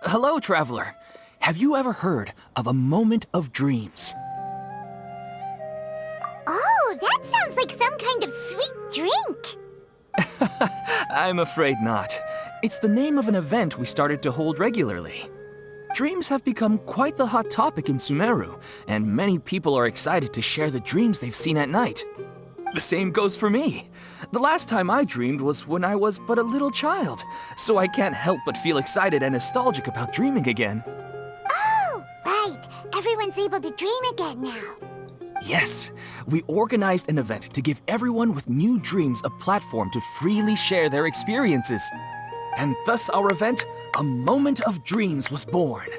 Hello, traveler. Have you ever heard of a moment of dreams? Oh, that sounds like some kind of sweet drink. I'm afraid not. It's the name of an event we started to hold regularly. Dreams have become quite the hot topic in Sumeru, and many people are excited to share the dreams they've seen at night. The same goes for me. The last time I dreamed was when I was but a little child, so I can't help but feel excited and nostalgic about dreaming again. Oh, right. Everyone's able to dream again now. Yes, we organized an event to give everyone with new dreams a platform to freely share their experiences. And thus our event, A Moment of Dreams, was born.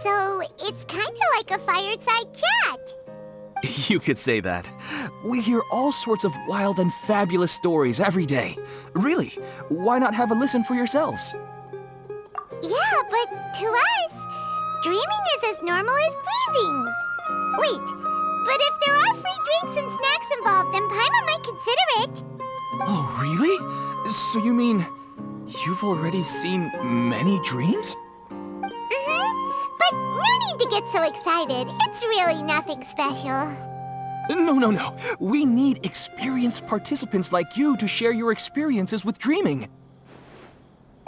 So, it's kind of like a fireside chat. You could say that. We hear all sorts of wild and fabulous stories every day. Really, why not have a listen for yourselves? Yeah, but to us, dreaming is as normal as breathing. Wait, but if there are free drinks and snacks involved, then Paimon might consider it. Oh, really? So you mean you've already seen many dreams? But no need to get so excited. It's really nothing special. No. We need experienced participants like you to share your experiences with dreaming.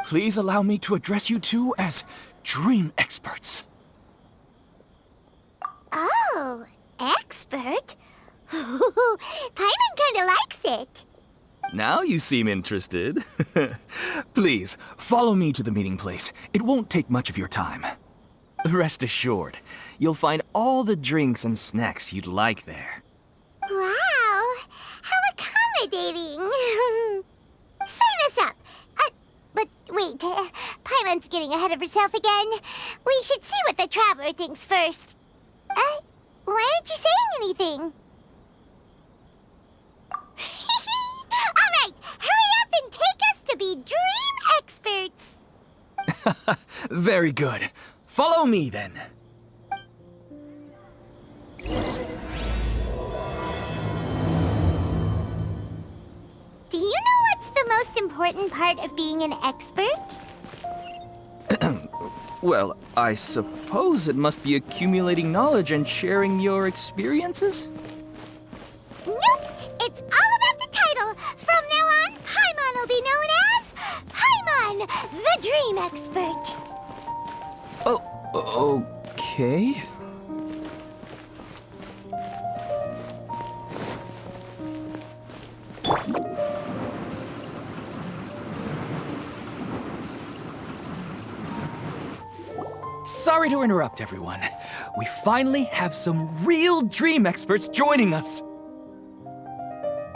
Please allow me to address you two as dream experts. Oh, expert? Paimon kinda likes it. Now you seem interested. Please, follow me to the meeting place. It won't take much of your time. Rest assured, you'll find all the drinks and snacks you'd like there. Wow, how accommodating. Sign us up. But wait, Paimon's getting ahead of herself again. We should see what the traveler thinks first. Why aren't you saying anything? All right, hurry up and take us to be dream experts. Very good. Follow me then. Do you know what's the most important part of being an expert? Well, I suppose it must be accumulating knowledge and sharing your experiences? Nope! It's all about the title! From now on, Paimon will be known as Paimon, the Dream Expert! Oh, okay. Sorry to interrupt, everyone. We finally have some real dream experts joining us.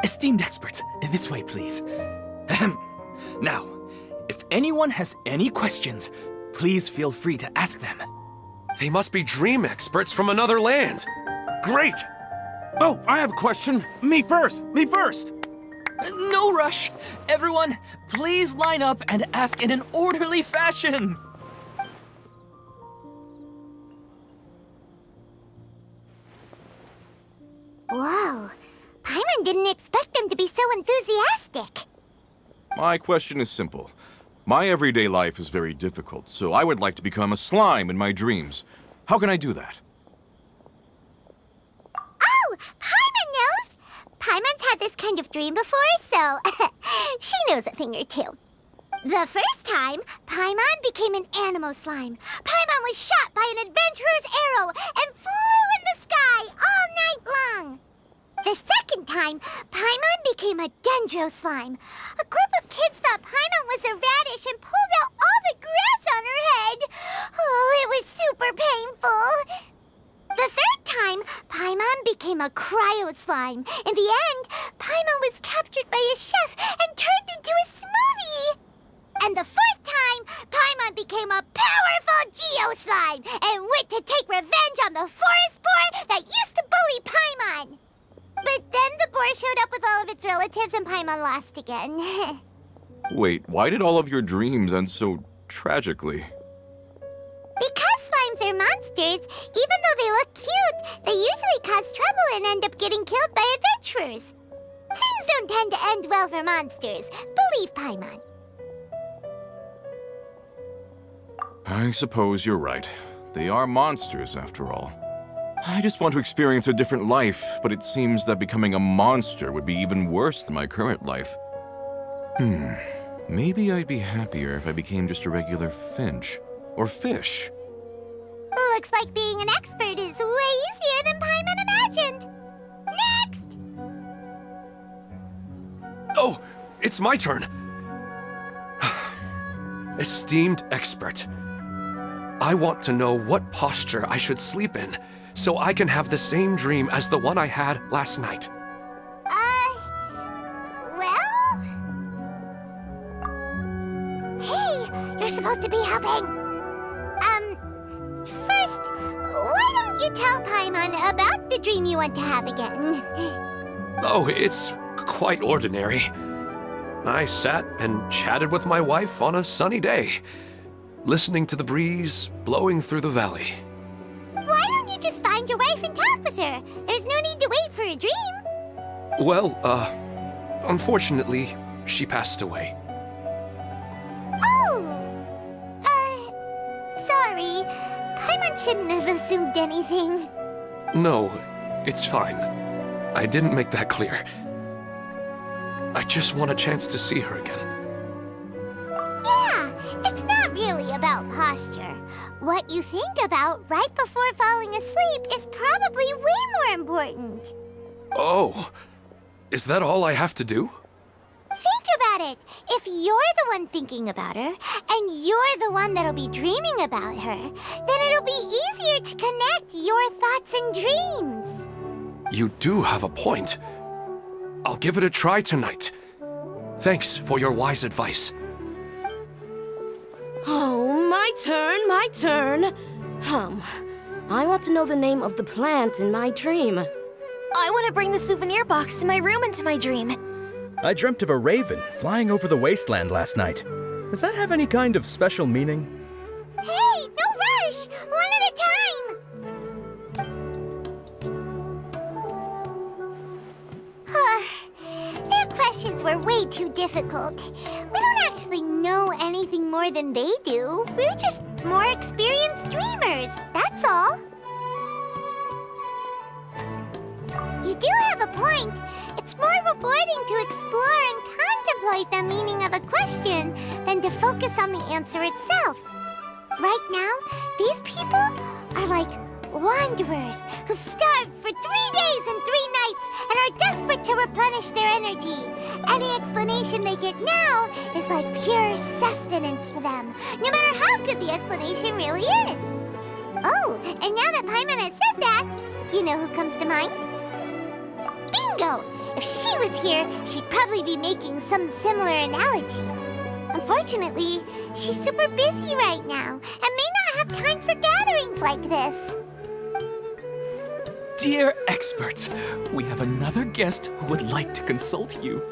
Esteemed experts, this way, please. Ahem. Now, if anyone has any questions, please feel free to ask them. They must be dream experts from another land. Great! Oh, I have a question. Me first! No rush. Everyone, please line up and ask in an orderly fashion. Whoa, Paimon didn't expect them to be so enthusiastic. My question is simple. My everyday life is very difficult, so I would like to become a slime in my dreams. How can I do that? Oh, Paimon knows! Paimon's had this kind of dream before, so she knows a thing or two. The first time, Paimon became an animal slime. Paimon was shot by an adventurer's arrow and flew in the sky all night long. The second time, Paimon became a dendro slime. A group of kids thought Paimon was a radish and pulled out all the grass on her head. Oh, it was super painful. The third time, Paimon became a cryo slime. In the end, Paimon was captured by a chef and turned into a smoothie. And the fourth time, Paimon became a powerful Geo slime and went to take revenge on the forest boar that used to bully Paimon. But then the boar showed up with all of its relatives and Paimon lost again. Wait, why did all of your dreams end so tragically? Because slimes are monsters, even though they look cute, they usually cause trouble and end up getting killed by adventurers. Things don't tend to end well for monsters. Believe Paimon. I suppose you're right. They are monsters, after all. I just want to experience a different life, but it seems that becoming a monster would be even worse than my current life. Maybe I'd be happier if I became just a regular finch. Or fish. Looks like being an expert is way easier than Paimon imagined. Next! Oh, it's my turn. Esteemed expert, I want to know what posture I should sleep in so I can have the same dream as the one I had last night. Well? Hey, you're supposed to be helping. First, why don't you tell Paimon about the dream you want to have again? Oh, it's quite ordinary. I sat and chatted with my wife on a sunny day, listening to the breeze blowing through the valley. Why don't you just find your wife and talk with her? There's no need to wait for a dream. Well, unfortunately, she passed away. Oh! Sorry. Paimon shouldn't have assumed anything. No, it's fine. I didn't make that clear. I just want a chance to see her again. Yeah, it's not really about posture. What you think about right before falling asleep is probably way more important. Oh, is that all I have to do? Think about it. If you're the one thinking about her, and you're the one that'll be dreaming about her, then it'll be easier to connect your thoughts and dreams. You do have a point. I'll give it a try tonight. Thanks for your wise advice. Oh, my turn, my turn. I want to know the name of the plant in my dream. I want to bring the souvenir box to my room into my dream. I dreamt of a raven flying over the wasteland last night. Does that have any kind of special meaning? Hey, no rush! One at a time! Their questions were way too difficult. We don't actually know anything more than they do. We're just more experienced dreamers, that's all. You do have a point. It's more rewarding to explore and contemplate the meaning of a question than to focus on the answer itself. Right now, these people are like wanderers who've starved for 3 days and 3 nights and are desperate to replenish their energy. Any explanation they get now is like pure sustenance to them, no matter how good the explanation really is. Oh, and now that Paimon has said that, you know who comes to mind? Bingo! If she was here, she'd probably be making some similar analogy. Unfortunately, she's super busy right now and may not have time for gatherings like this. Dear experts, we have another guest who would like to consult you.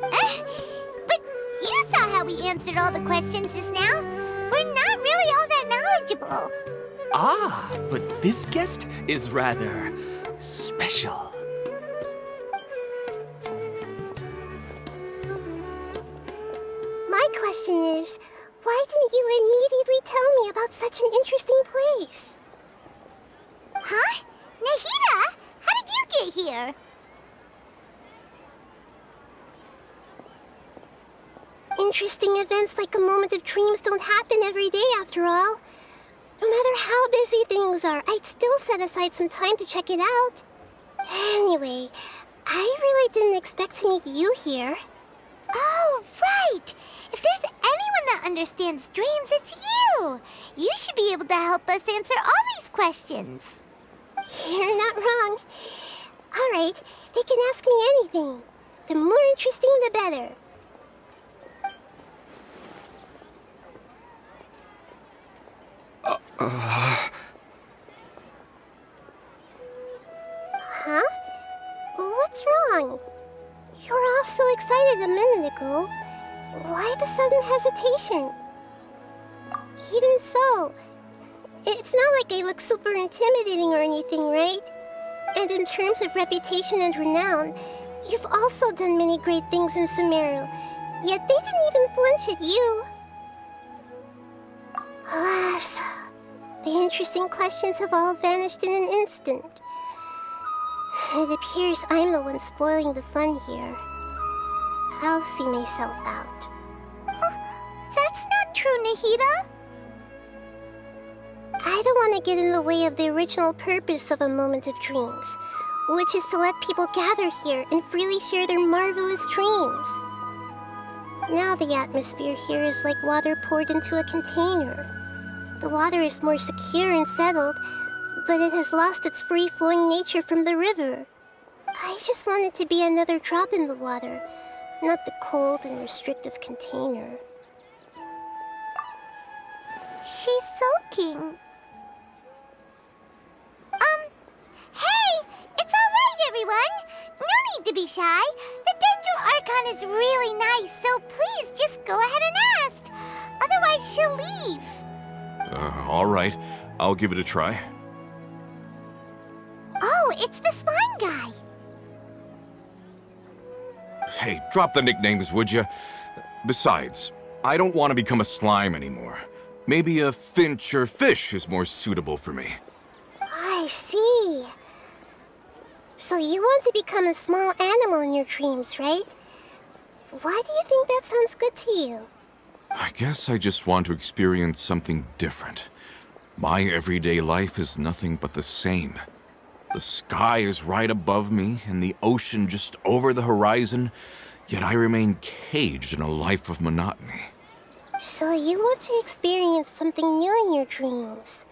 But you saw how we answered all the questions just now. We're not really all that knowledgeable. Ah, but this guest is rather special. My question is, why didn't you immediately tell me about such an interesting place? Huh? Nahida, how did you get here? Interesting events like a moment of dreams don't happen every day after all. No matter how busy things are, I'd still set aside some time to check it out. Anyway, I really didn't expect to meet you here. Oh, right! If there's anyone that understands dreams, it's you! You should be able to help us answer all these questions. You're not wrong. All right, they can ask me anything. The more interesting, the better. Huh? What's wrong? You were all so excited a minute ago. Why the sudden hesitation? Even so, it's not like I look super intimidating or anything, right? And in terms of reputation and renown, you've also done many great things in Sumeru, yet they didn't even flinch at you. Alas, the interesting questions have all vanished in an instant. It appears I'm the one spoiling the fun here. I'll see myself out. That's not true, Nahida. I don't want to get in the way of the original purpose of a Moment of Dreams, which is to let people gather here and freely share their marvelous dreams. Now the atmosphere here is like water poured into a container. The water is more secure and settled, but it has lost its free-flowing nature from the river. I just want it to be another drop in the water, not the cold and restrictive container. She's sulking. Hey! It's alright, everyone! No need to be shy. The Dendro Archon is really nice, so please just go ahead and ask. Otherwise, she'll leave. All right. I'll give it a try. Oh, it's the slime guy. Hey, drop the nicknames, would you? Besides, I don't want to become a slime anymore. Maybe a finch or fish is more suitable for me. I see. So you want to become a small animal in your dreams, right? Why do you think that sounds good to you? I guess I just want to experience something different. My everyday life is nothing but the same. The sky is right above me and the ocean just over the horizon, yet I remain caged in a life of monotony. So you want to experience something new in your dreams?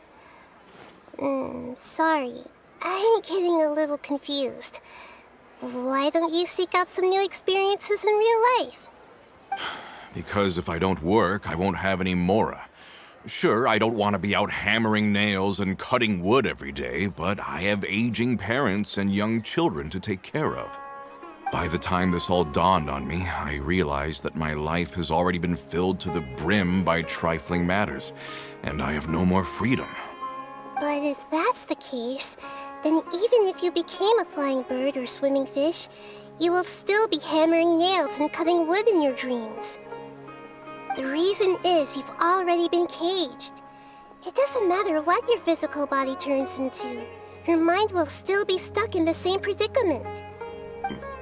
Sorry. I'm getting a little confused. Why don't you seek out some new experiences in real life? Because if I don't work, I won't have any mora. Sure, I don't want to be out hammering nails and cutting wood every day, but I have aging parents and young children to take care of. By the time this all dawned on me, I realized that my life has already been filled to the brim by trifling matters, and I have no more freedom. But if that's the case, then even if you became a flying bird or swimming fish, you will still be hammering nails and cutting wood in your dreams. The reason is you've already been caged. It doesn't matter what your physical body turns into. Your mind will still be stuck in the same predicament.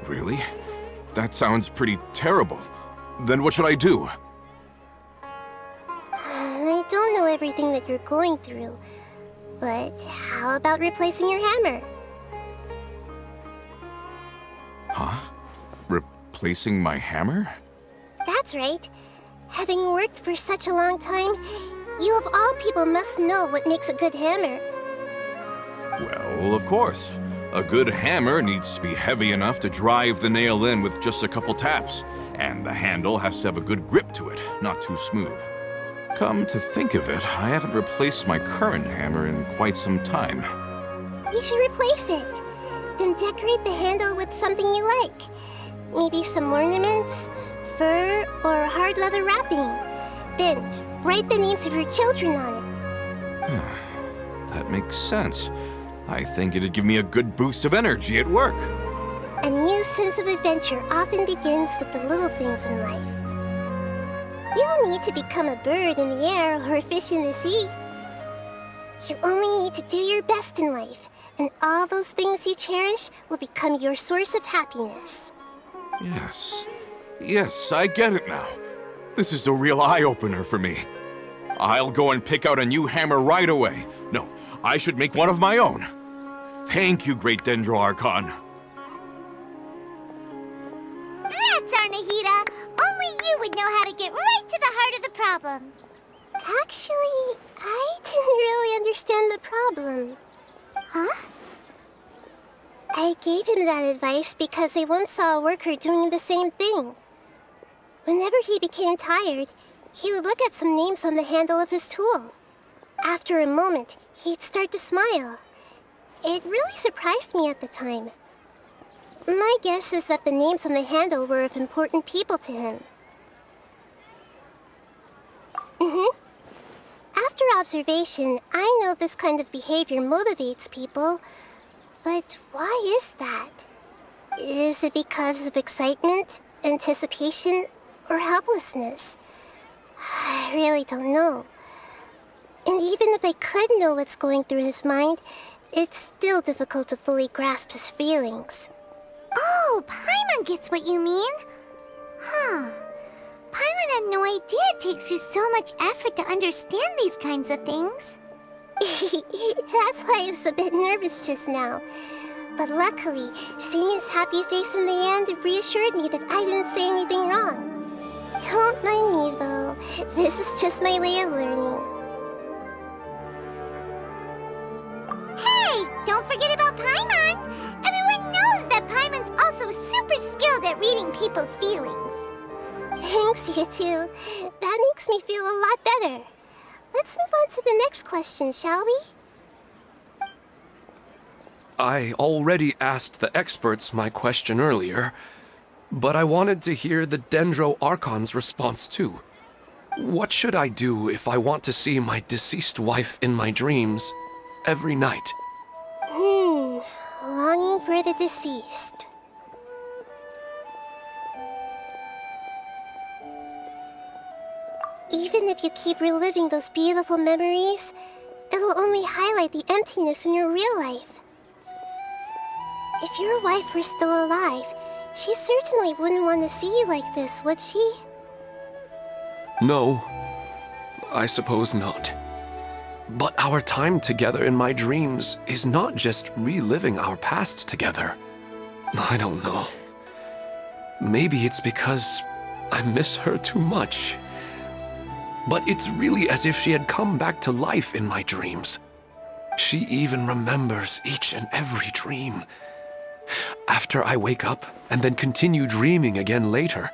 Really? That sounds pretty terrible. Then what should I do? I don't know everything that you're going through, but how about replacing your hammer? Huh? Replacing my hammer? That's right. Having worked for such a long time, you of all people must know what makes a good hammer. Well, of course. A good hammer needs to be heavy enough to drive the nail in with just a couple taps, and the handle has to have a good grip to it, not too smooth. Come to think of it, I haven't replaced my current hammer in quite some time. You should replace it. Then decorate the handle with something you like. Maybe some ornaments, fur, or hard leather wrapping. Then, write the names of your children on it. That makes sense. I think it'd give me a good boost of energy at work. A new sense of adventure often begins with the little things in life. You don't need to become a bird in the air or a fish in the sea. You only need to do your best in life, and all those things you cherish will become your source of happiness. Yes, I get it now. This is a real eye-opener for me. I'll go and pick out a new hammer right away. No, I should make one of my own. Thank you, Great Dendro Archon. That's our Nahida! Only you would know how to get right to the heart of the problem. Actually, I didn't really understand the problem. Huh? I gave him that advice because I once saw a worker doing the same thing. Whenever he became tired, he would look at some names on the handle of his tool. After a moment, he'd start to smile. It really surprised me at the time. My guess is that the names on the handle were of important people to him. After observation, I know this kind of behavior motivates people. But why is that? Is it because of excitement, anticipation, or helplessness? I really don't know. And even if I could know what's going through his mind, it's still difficult to fully grasp his feelings. Oh, Paimon gets what you mean. Huh. Paimon had no idea it takes you so much effort to understand these kinds of things. That's why I was a bit nervous just now. But luckily, seeing his happy face in the end reassured me that I didn't say anything wrong. Don't mind me, though. This is just my way of learning. Hey! Don't forget about Paimon! Everyone knows that Paimon's also super skilled at reading people's feelings. Thanks, you two. That makes me feel a lot better. Let's move on to the next question, shall we? I already asked the experts my question earlier, but I wanted to hear the Dendro Archon's response too. What should I do if I want to see my deceased wife in my dreams every night? Longing for the deceased. Even if you keep reliving those beautiful memories, it'll only highlight the emptiness in your real life. If your wife were still alive, she certainly wouldn't want to see you like this, would she? No, I suppose not. But our time together in my dreams is not just reliving our past together. I don't know. Maybe it's because I miss her too much. But it's really as if she had come back to life in my dreams. She even remembers each and every dream. After I wake up and then continue dreaming again later,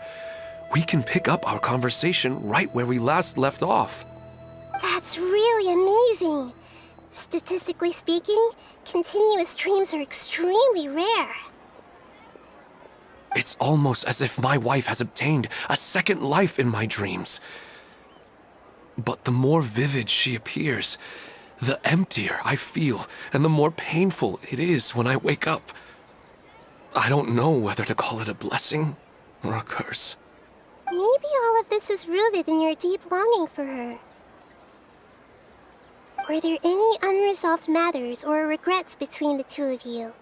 we can pick up our conversation right where we last left off. That's really amazing. Statistically speaking, continuous dreams are extremely rare. It's almost as if my wife has obtained a second life in my dreams. But the more vivid she appears, the emptier I feel and the more painful it is when I wake up. I don't know whether to call it a blessing or a curse. Maybe all of this is rooted in your deep longing for her. Were there any unresolved matters or regrets between the two of you?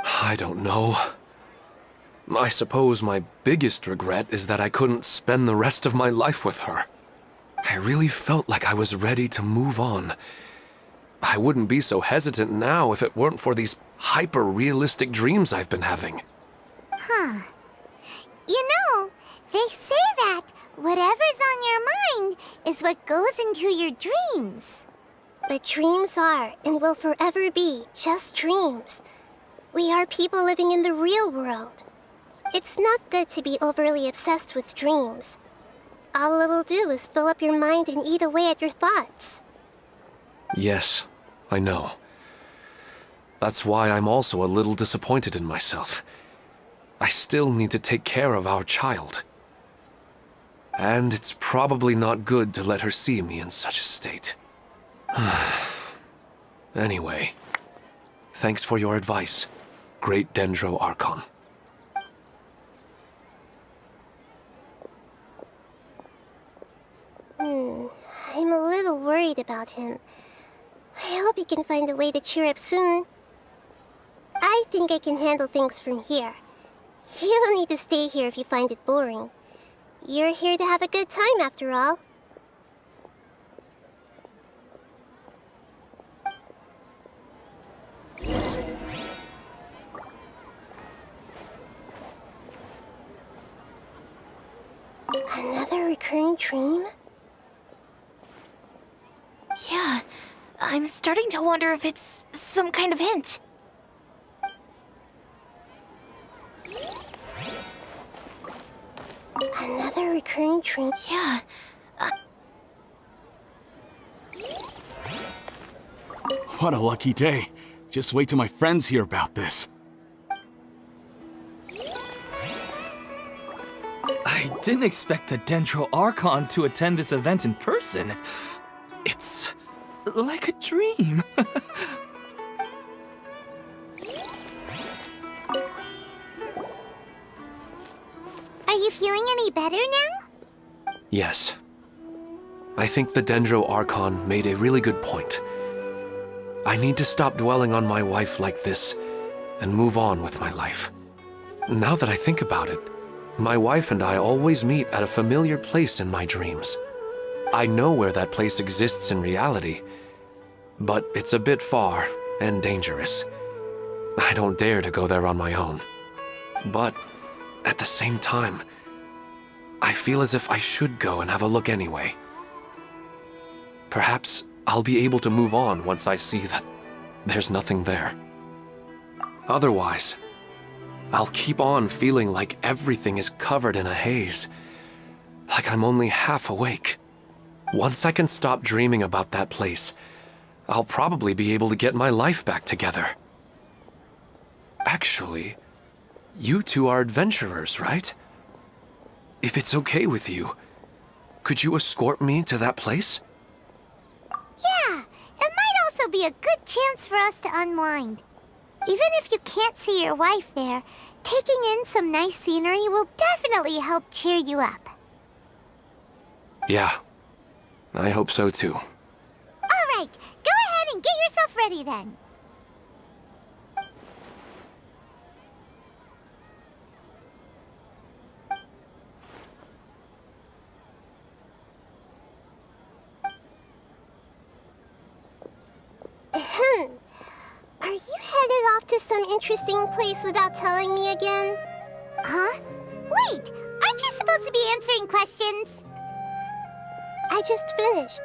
I don't know. I suppose my biggest regret is that I couldn't spend the rest of my life with her. I really felt like I was ready to move on. I wouldn't be so hesitant now if it weren't for these hyper-realistic dreams I've been having. Huh. You know, they say that whatever's on your mind is what goes into your dreams. But dreams are, and will forever be, just dreams. We are people living in the real world. It's not good to be overly obsessed with dreams. All it'll do is fill up your mind and eat away at your thoughts. Yes, I know. That's why I'm also a little disappointed in myself. I still need to take care of our child. And it's probably not good to let her see me in such a state. Anyway, thanks for your advice, Great Dendro Archon. I'm a little worried about him. I hope he can find a way to cheer up soon. I think I can handle things from here. You don't need to stay here if you find it boring. You're here to have a good time, after all. Another recurring dream? Yeah, I'm starting to wonder if it's some kind of hint. Another recurring dream? Yeah, What a lucky day. Just wait till my friends hear about this. I didn't expect the Dendro Archon to attend this event in person. It's like a dream. Are you feeling any better now? Yes. I think the Dendro Archon made a really good point. I need to stop dwelling on my wife like this and move on with my life. Now that I think about it, my wife and I always meet at a familiar place in my dreams. I know where that place exists in reality, but it's a bit far and dangerous. I don't dare to go there on my own. But at the same time, I feel as if I should go and have a look anyway. Perhaps I'll be able to move on once I see that there's nothing there. Otherwise, I'll keep on feeling like everything is covered in a haze, like I'm only half awake. Once I can stop dreaming about that place, I'll probably be able to get my life back together. Actually, you two are adventurers, right? If it's okay with you, could you escort me to that place? Yeah, it might also be a good chance for us to unwind. Even if you can't see your wife there, taking in some nice scenery will definitely help cheer you up. Yeah, I hope so too. All right, go ahead and get yourself ready then. Are you headed off to some interesting place without telling me again? Huh? Wait, aren't you supposed to be answering questions? I just finished,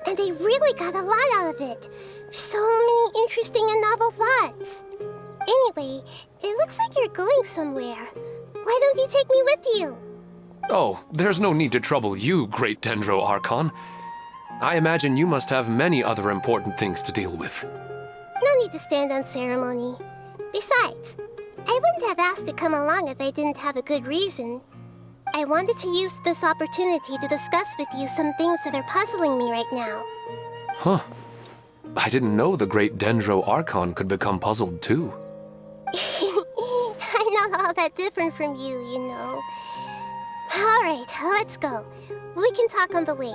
and I really got a lot out of it. So many interesting and novel thoughts. Anyway, it looks like you're going somewhere. Why don't you take me with you? Oh, there's no need to trouble you, great Dendro Archon. I imagine you must have many other important things to deal with. No need to stand on ceremony. Besides, I wouldn't have asked to come along if I didn't have a good reason. I wanted to use this opportunity to discuss with you some things that are puzzling me right now. Huh. I didn't know the great Dendro Archon could become puzzled too. I'm not all that different from you, you know. All right, let's go. We can talk on the way.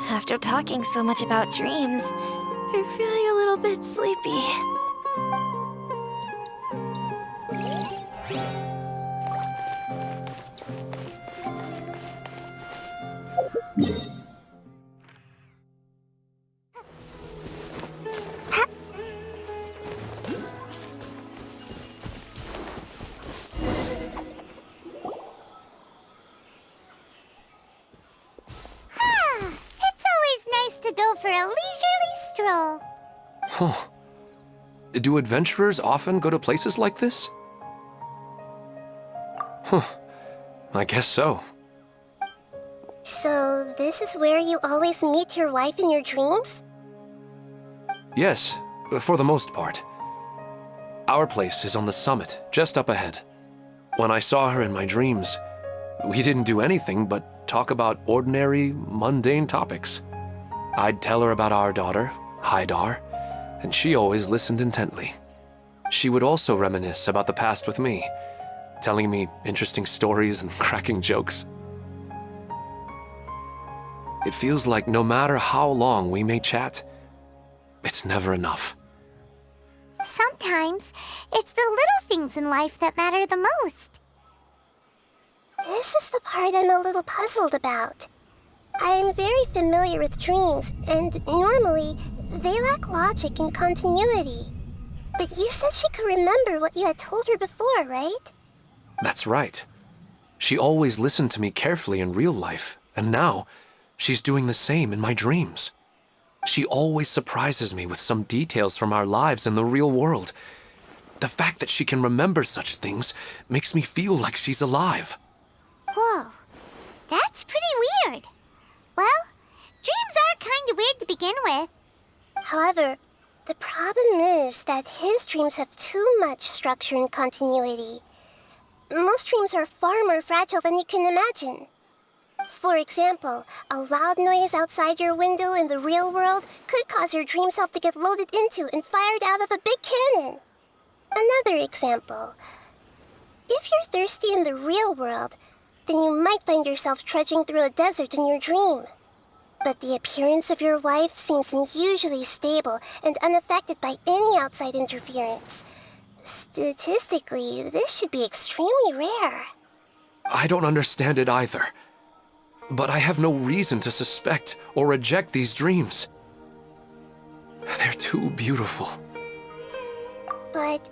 After talking so much about dreams, I'm feeling a little bit sleepy. Go for a leisurely stroll. Huh. Do adventurers often go to places like this? Huh. I guess so. So, this is where you always meet your wife in your dreams? Yes, for the most part. Our place is on the summit, just up ahead. When I saw her in my dreams, we didn't do anything but talk about ordinary, mundane topics. I'd tell her about our daughter, Haidar, and she always listened intently. She would also reminisce about the past with me, telling me interesting stories and cracking jokes. It feels like no matter how long we may chat, it's never enough. Sometimes, it's the little things in life that matter the most. This is the part I'm a little puzzled about. I am very familiar with dreams, and normally, they lack logic and continuity. But you said she could remember what you had told her before, right? That's right. She always listened to me carefully in real life, and now, she's doing the same in my dreams. She always surprises me with some details from our lives in the real world. The fact that she can remember such things makes me feel like she's alive. Whoa, that's pretty weird. Well, dreams are kind of weird to begin with. However, the problem is that his dreams have too much structure and continuity. Most dreams are far more fragile than you can imagine. For example, a loud noise outside your window in the real world could cause your dream self to get loaded into and fired out of a big cannon. Another example. If you're thirsty in the real world, then you might find yourself trudging through a desert in your dream. But the appearance of your wife seems unusually stable and unaffected by any outside interference. Statistically, this should be extremely rare. I don't understand it either. But I have no reason to suspect or reject these dreams. They're too beautiful. But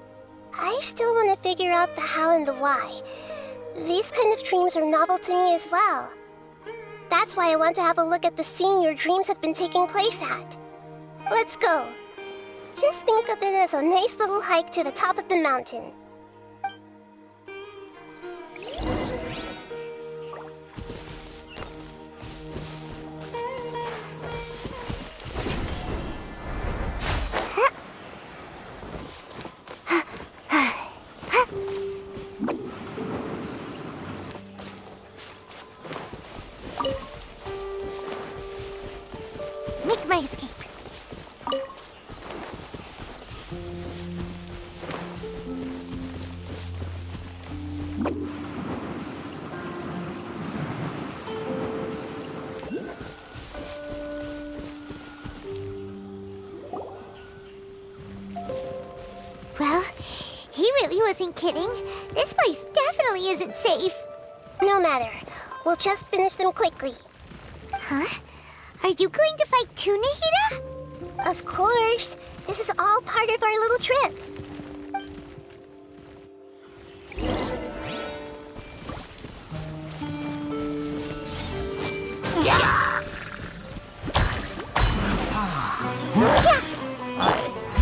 I still want to figure out the how and the why. These kind of dreams are novel to me as well. That's why I want to have a look at the scene your dreams have been taking place at. Let's go. Just think of it as a nice little hike to the top of the mountain. Make my escape. Well, he really wasn't kidding. This place definitely isn't safe. No matter. We'll just finish them quickly. Huh? Are you going to fight too, Nahida? Of course. This is all part of our little trip.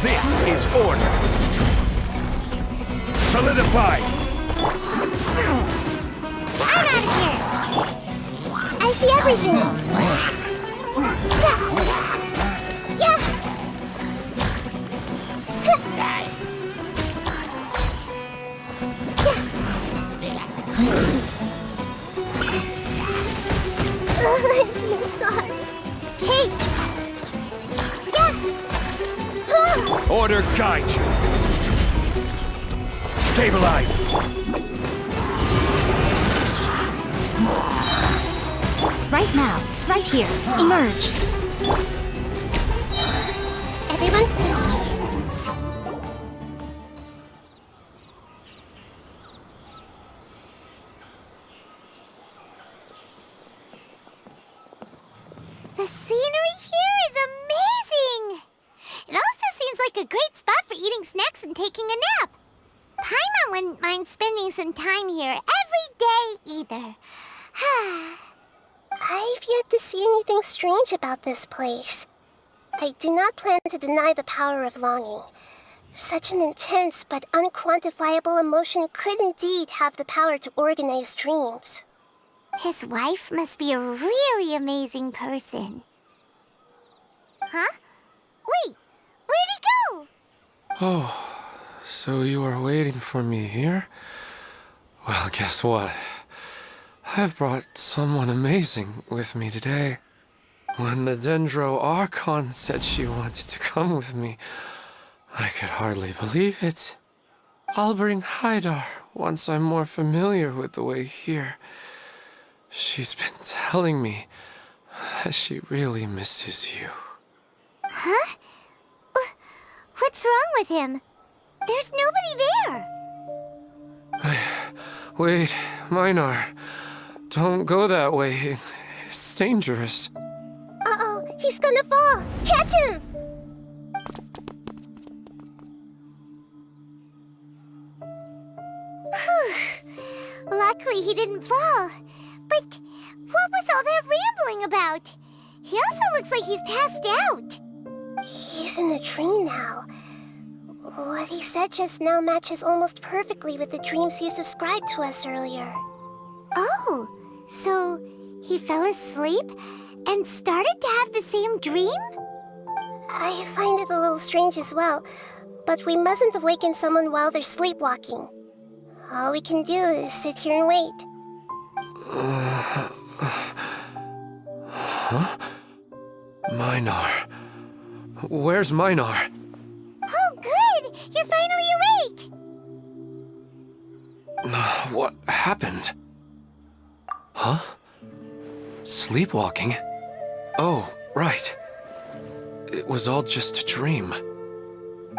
This is order. Solidify. Get out of here! I see everything. Yeah. I'm seeing stars. Hey. Yeah. Order guide you. Stabilize. Right now, right here. Emerge. Everyone. The scenery here is amazing! It also seems like a great spot for eating snacks and taking a nap. Paimon wouldn't mind spending some time here every day either. I've yet to see anything strange about this place. I do not plan to deny the power of longing. Such an intense but unquantifiable emotion could indeed have the power to organize dreams. His wife must be a really amazing person. Huh? Wait, where'd he go? Oh, so you are waiting for me here? Well, guess what? I've brought someone amazing with me today. When the Dendro Archon said she wanted to come with me, I could hardly believe it. I'll bring Haidar once I'm more familiar with the way here. She's been telling me that she really misses you. Huh? What's wrong with him? There's nobody there. Wait, Minar. Don't go that way. It's dangerous. Uh-oh, he's gonna fall! Catch him! Luckily he didn't fall. But what was all that rambling about? He also looks like he's passed out. He's in a dream now. What he said just now matches almost perfectly with the dreams he's described to us earlier. Oh, so he fell asleep and started to have the same dream? I find it a little strange as well, but we mustn't awaken someone while they're sleepwalking. All we can do is sit here and wait. Minar. Where's Minar? Oh, good! You're finally awake! What happened? Huh? Sleepwalking? Oh, right. It was all just a dream.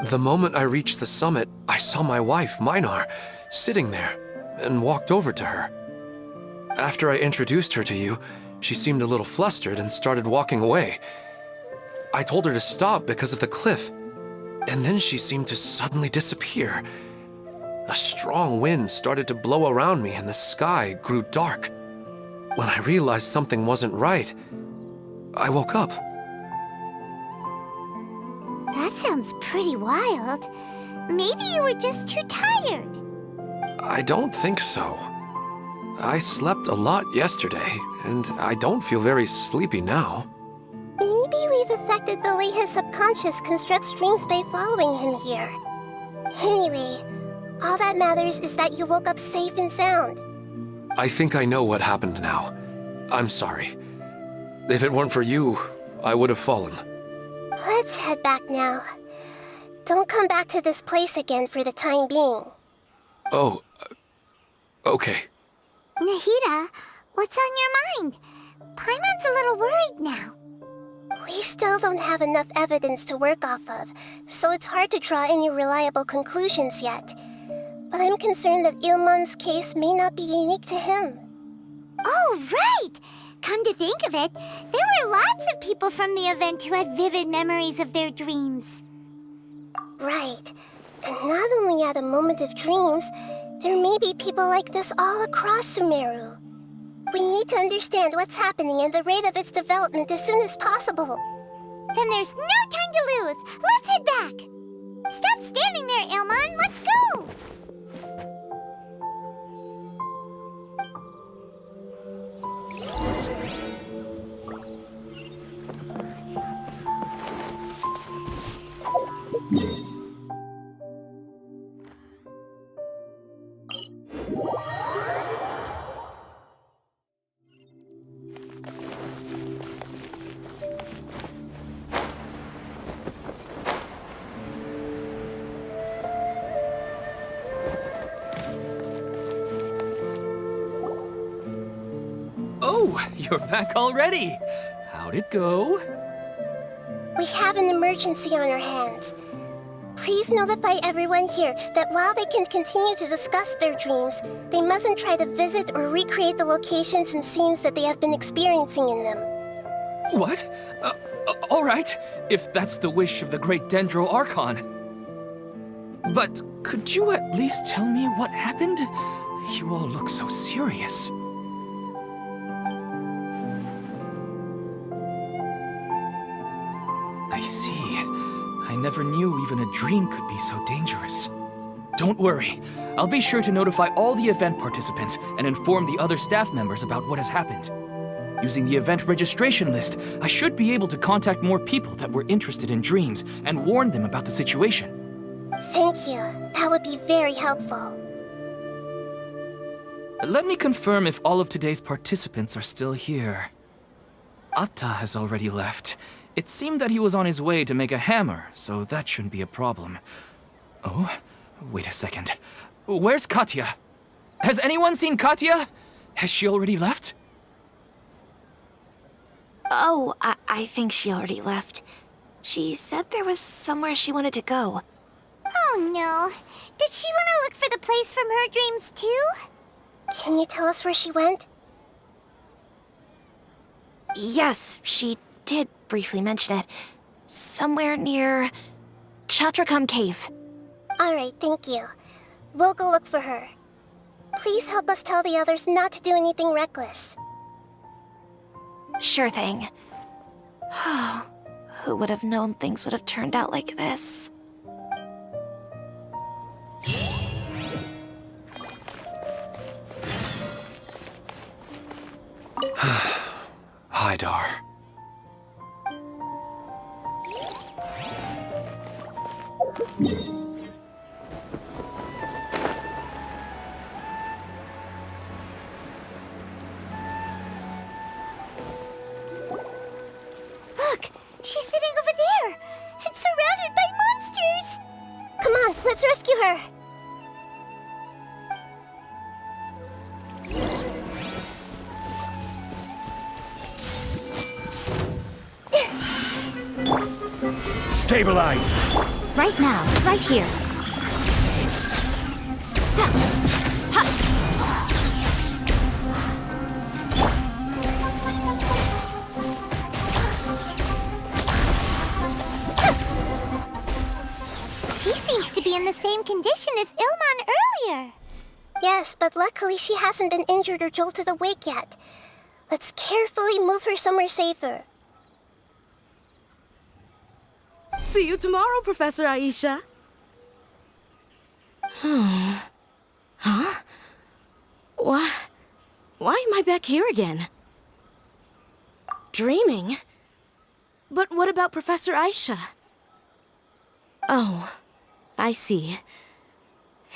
The moment I reached the summit, I saw my wife, Minar, sitting there, and walked over to her. After I introduced her to you, she seemed a little flustered and started walking away. I told her to stop because of the cliff, and then she seemed to suddenly disappear. A strong wind started to blow around me and the sky grew dark. When I realized something wasn't right, I woke up. That sounds pretty wild. Maybe you were just too tired. I don't think so. I slept a lot yesterday, and I don't feel very sleepy now. Maybe we've affected the way his subconscious constructs dreams by following him here. Anyway, all that matters is that you woke up safe and sound. I think I know what happened now. I'm sorry. If it weren't for you, I would have fallen. Let's head back now. Don't come back to this place again for the time being. Oh, okay. Nahida, what's on your mind? Paimon's a little worried now. We still don't have enough evidence to work off of, so it's hard to draw any reliable conclusions yet. But I'm concerned that Ilmon's case may not be unique to him. Oh, right! Come to think of it, there were lots of people from the event who had vivid memories of their dreams. Right. And not only at a moment of dreams, there may be people like this all across Sumeru. We need to understand what's happening and the rate of its development as soon as possible. Then there's no time to lose. Let's head back. Stop standing there, Ilmon. Let's go. Oh, you're back already. How'd it go? We have an emergency on our hands. Please notify everyone here that while they can continue to discuss their dreams, they mustn't try to visit or recreate the locations and scenes that they have been experiencing in them. What? All right, if that's the wish of the great Dendro Archon. But could you at least tell me what happened? You all look so serious. I see. I never knew even a dream could be so dangerous. Don't worry. I'll be sure to notify all the event participants and inform the other staff members about what has happened. Using the event registration list, I should be able to contact more people that were interested in dreams and warn them about the situation. Thank you. That would be very helpful. Let me confirm if all of today's participants are still here. Atta has already left. It seemed that he was on his way to make a hammer, so that shouldn't be a problem. Oh, wait a second. Where's Katya? Has anyone seen Katya? Has she already left? Oh, I think she already left. She said there was somewhere she wanted to go. Oh no. Did she want to look for the place from her dreams too? Can you tell us where she went? Yes, she did briefly mention it. Somewhere near Chatrakam Cave. Alright, thank you. We'll go look for her. Please help us tell the others not to do anything reckless. Sure thing. Who would have known things would have turned out like this? Haidar. her! Stabilize! Right now, right here. She seems to be in the same condition as Ilman earlier. Yes, but luckily she hasn't been injured or jolted awake yet. Let's carefully move her somewhere safer. See you tomorrow, Professor Aisha. Huh? Why am I back here again? Dreaming? But what about Professor Aisha? Oh, I see.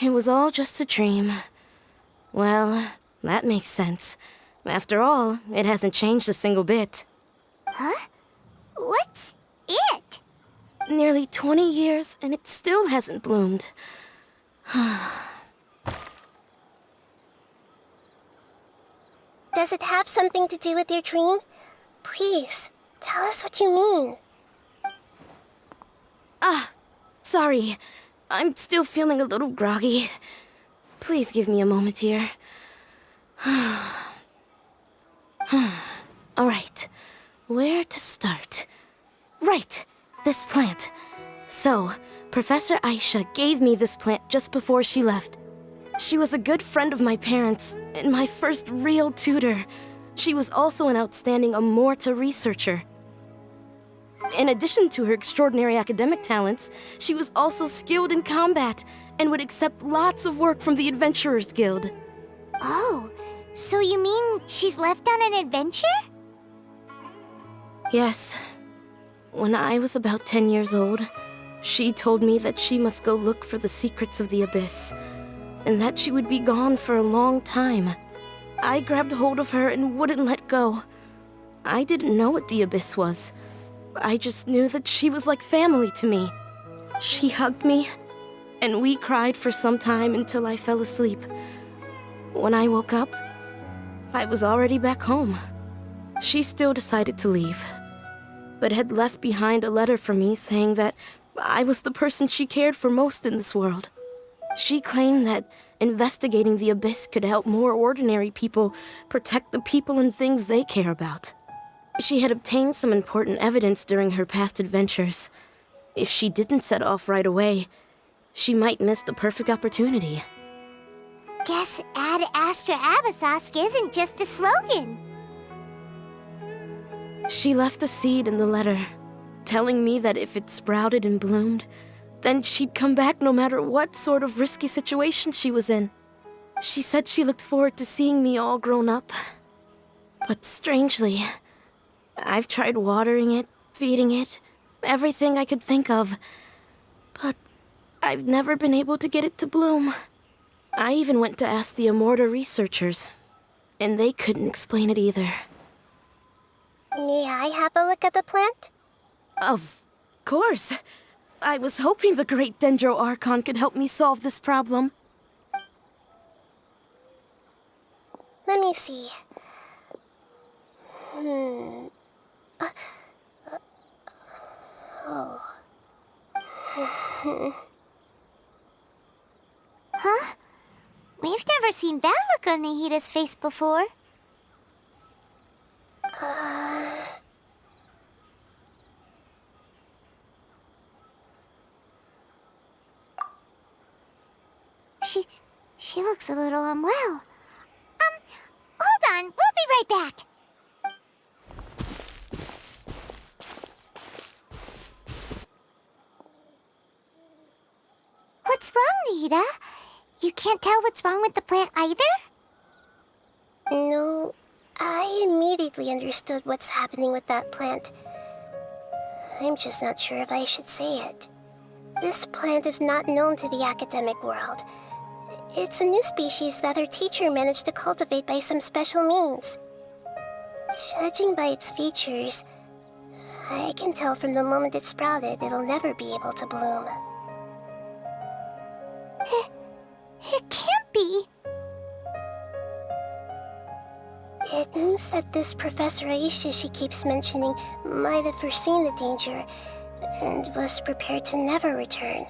It was all just a dream. Well, that makes sense. After all, it hasn't changed a single bit. Huh? What's it? Nearly 20 years, and it still hasn't bloomed. Does it have something to do with your dream? Please, tell us what you mean. Sorry. I'm still feeling a little groggy. Please give me a moment here. Alright, where to start? Right, this plant. So, Professor Aisha gave me this plant just before she left. She was a good friend of my parents, and my first real tutor. She was also an outstanding Amorta researcher. In addition to her extraordinary academic talents, she was also skilled in combat and would accept lots of work from the Adventurers Guild. Oh, so you mean she's left on an adventure? Yes. When I was about 10 years old, she told me that she must go look for the secrets of the Abyss, and that she would be gone for a long time. I grabbed hold of her and wouldn't let go. I didn't know what the Abyss was. I just knew that she was like family to me. She hugged me, and we cried for some time until I fell asleep. When I woke up, I was already back home. She still decided to leave, but had left behind a letter for me saying that I was the person she cared for most in this world. She claimed that investigating the Abyss could help more ordinary people protect the people and things they care about. She had obtained some important evidence during her past adventures. If she didn't set off right away, she might miss the perfect opportunity. Guess Ad Astra Abyssosque isn't just a slogan. She left a seed in the letter, telling me that if it sprouted and bloomed, then she'd come back no matter what sort of risky situation she was in. She said she looked forward to seeing me all grown up. But strangely, I've tried watering it, feeding it, everything I could think of. But I've never been able to get it to bloom. I even went to ask the Amorta researchers, and they couldn't explain it either. May I have a look at the plant? Of course. I was hoping the great Dendro Archon could help me solve this problem. Let me see. Huh? We've never seen that look on Nahida's face before. She looks a little unwell. Hold on, we'll be right back. What's wrong, Nahida? You can't tell what's wrong with the plant either? No, I immediately understood what's happening with that plant. I'm just not sure if I should say it. This plant is not known to the academic world. It's a new species that our teacher managed to cultivate by some special means. Judging by its features, I can tell from the moment it sprouted it'll never be able to bloom. It can't be. It means that this Professor Aisha she keeps mentioning might have foreseen the danger and was prepared to never return.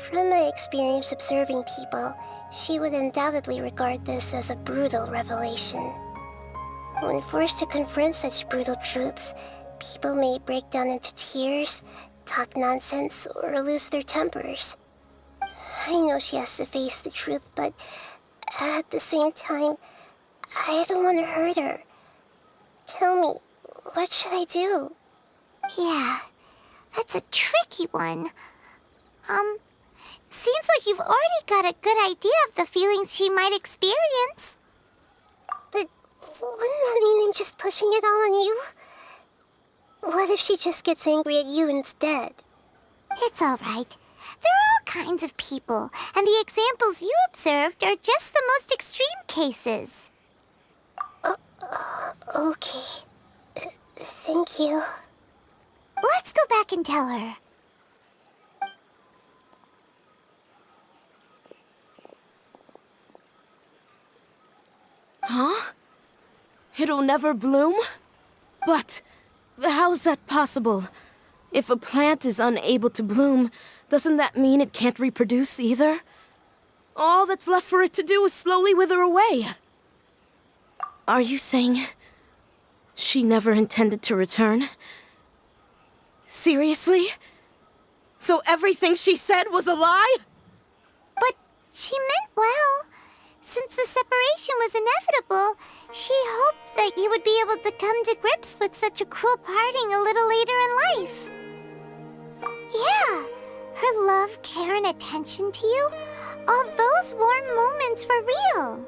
From my experience observing people, she would undoubtedly regard this as a brutal revelation. When forced to confront such brutal truths, people may break down into tears, talk nonsense, or lose their tempers. I know she has to face the truth, but at the same time, I don't want to hurt her. Tell me, what should I do? Yeah, that's a tricky one. Seems like you've already got a good idea of the feelings she might experience. But wouldn't that mean I'm just pushing it all on you? What if she just gets angry at you instead? It's all right. There are all kinds of people, and the examples you observed are just the most extreme cases. Okay. Thank you. Let's go back and tell her. Huh? It'll never bloom? But how's that possible? If a plant is unable to bloom, doesn't that mean it can't reproduce either? All that's left for it to do is slowly wither away. Are you saying she never intended to return? Seriously? So everything she said was a lie? But she meant well. Since the separation was inevitable, she hoped that you would be able to come to grips with such a cruel parting a little later in life. Yeah, her love, care, and attention to you, all those warm moments were real.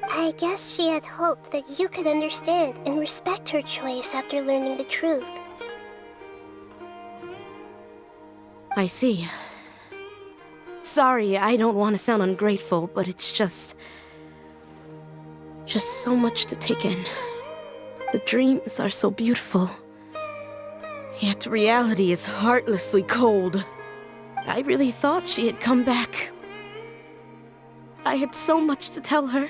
I guess she had hoped that you could understand and respect her choice after learning the truth. I see. Sorry, I don't want to sound ungrateful, but it's just so much to take in. The dreams are so beautiful. Yet reality is heartlessly cold. I really thought she had come back. I had so much to tell her.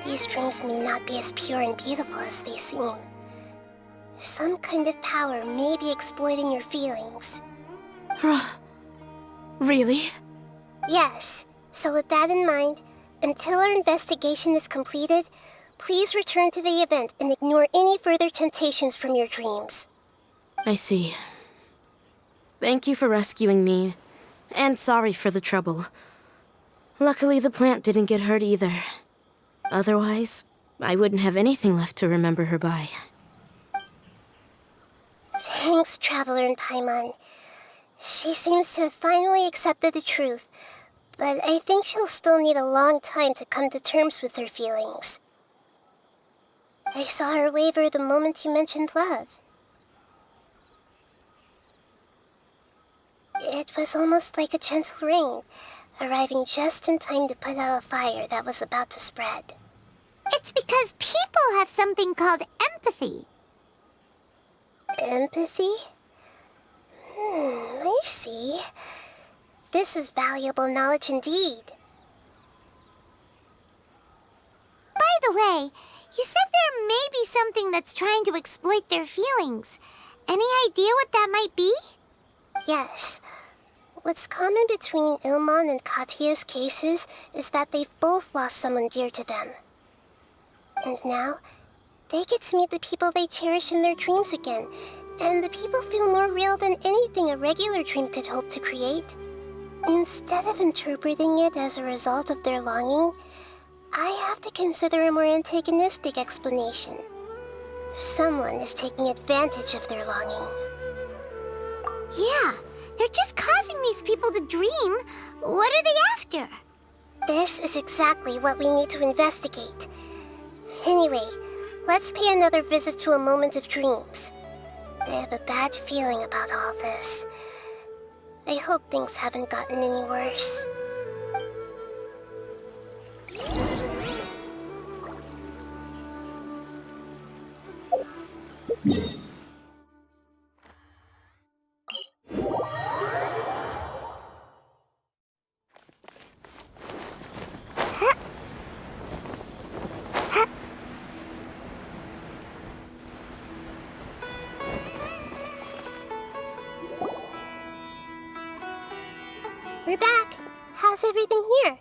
These dreams may not be as pure and beautiful as they seem. Some kind of power may be exploiting your feelings. Really? Yes. So with that in mind, until our investigation is completed, please return to the event and ignore any further temptations from your dreams. I see. Thank you for rescuing me, and sorry for the trouble. Luckily, the plant didn't get hurt either. Otherwise, I wouldn't have anything left to remember her by. Thanks, Traveler and Paimon. She seems to have finally accepted the truth, but I think she'll still need a long time to come to terms with her feelings. I saw her waver the moment you mentioned love. It was almost like a gentle rain, arriving just in time to put out a fire that was about to spread. It's because people have something called empathy. Empathy? I see. This is valuable knowledge indeed. By the way, you said there may be something that's trying to exploit their feelings. Any idea what that might be? Yes. What's common between Ilmon and Katya's cases is that they've both lost someone dear to them. And now, they get to meet the people they cherish in their dreams again, and the people feel more real than anything a regular dream could hope to create. Instead of interpreting it as a result of their longing, I have to consider a more antagonistic explanation. Someone is taking advantage of their longing. Yeah, they're just causing these people to dream. What are they after? This is exactly what we need to investigate. Anyway, let's pay another visit to a moment of dreams. I have a bad feeling about all this. I hope things haven't gotten any worse. We're back. How's everything here?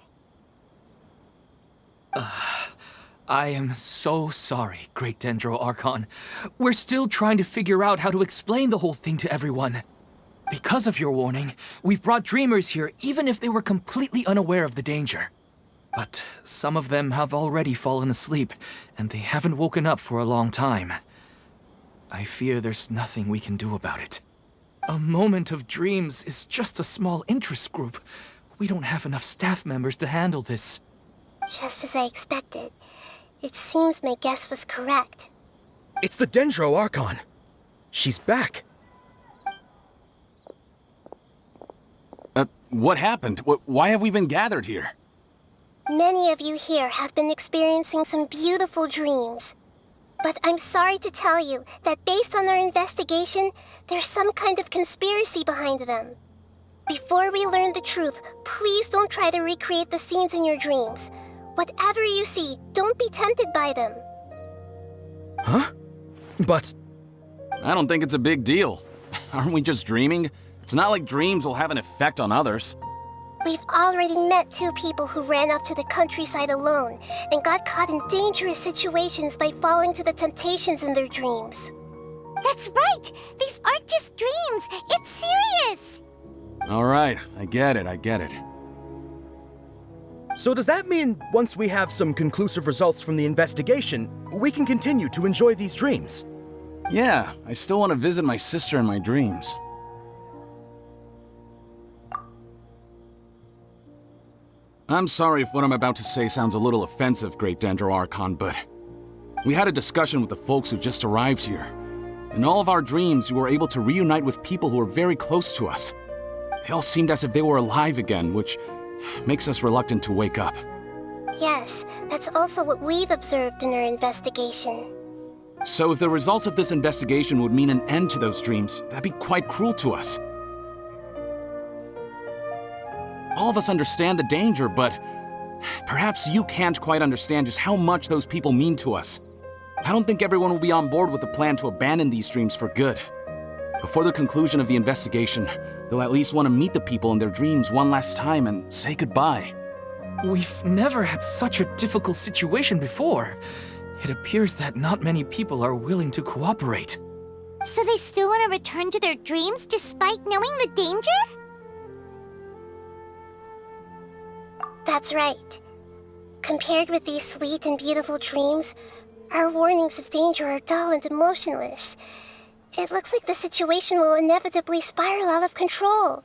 I am so sorry, Great Dendro Archon. We're still trying to figure out how to explain the whole thing to everyone. Because of your warning, we've brought dreamers here even if they were completely unaware of the danger. But some of them have already fallen asleep, and they haven't woken up for a long time. I fear there's nothing we can do about it. A moment of dreams is just a small interest group. We don't have enough staff members to handle this. Just as I expected. It seems my guess was correct. It's the Dendro Archon. She's back. What happened? Why have we been gathered here? Many of you here have been experiencing some beautiful dreams. But I'm sorry to tell you that based on our investigation, there's some kind of conspiracy behind them. Before we learn the truth, please don't try to recreate the scenes in your dreams. Whatever you see, don't be tempted by them. Huh? But... I don't think it's a big deal. Aren't we just dreaming? It's not like dreams will have an effect on others. We've already met 2 people who ran off to the countryside alone and got caught in dangerous situations by falling to the temptations in their dreams. That's right! These aren't just dreams! It's serious! All right, I get it. so does that mean once we have some conclusive results from the investigation, we can continue to enjoy these dreams? Yeah, I still want to visit my sister in my dreams. I'm sorry if what I'm about to say sounds a little offensive, Great Dendro Archon, but we had a discussion with the folks who just arrived here. In all of our dreams, we were able to reunite with people who were very close to us. They all seemed as if they were alive again, which makes us reluctant to wake up. Yes, that's also what we've observed in our investigation. So if the results of this investigation would mean an end to those dreams, that'd be quite cruel to us. All of us understand the danger, but perhaps you can't quite understand just how much those people mean to us. I don't think everyone will be on board with the plan to abandon these dreams for good. Before the conclusion of the investigation, they'll at least want to meet the people in their dreams one last time and say goodbye. We've never had such a difficult situation before. It appears that not many people are willing to cooperate. So they still want to return to their dreams despite knowing the danger? That's right. Compared with these sweet and beautiful dreams, our warnings of danger are dull and emotionless. It looks like the situation will inevitably spiral out of control.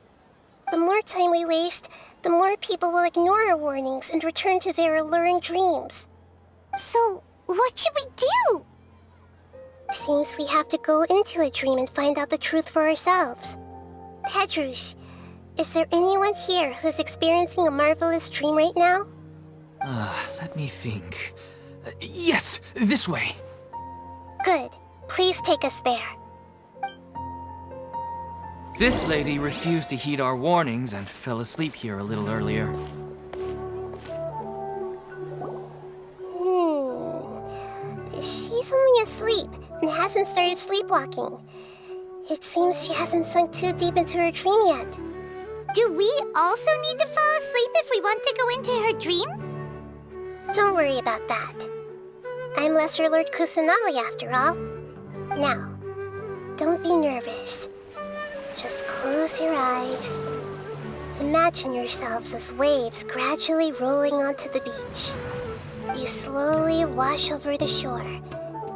The more time we waste, the more people will ignore our warnings and return to their alluring dreams. So, what should we do? Seems we have to go into a dream and find out the truth for ourselves. Pedrush, is there anyone here who's experiencing a marvelous dream right now? Let me think. Yes, this way. Good. Please take us there. This lady refused to heed our warnings and fell asleep here a little earlier. She's only asleep and hasn't started sleepwalking. It seems she hasn't sunk too deep into her dream yet. Do we also need to fall asleep if we want to go into her dream? Don't worry about that. I'm Lesser Lord Kusanali after all. Now, don't be nervous. Just close your eyes. Imagine yourselves as waves gradually rolling onto the beach. You slowly wash over the shore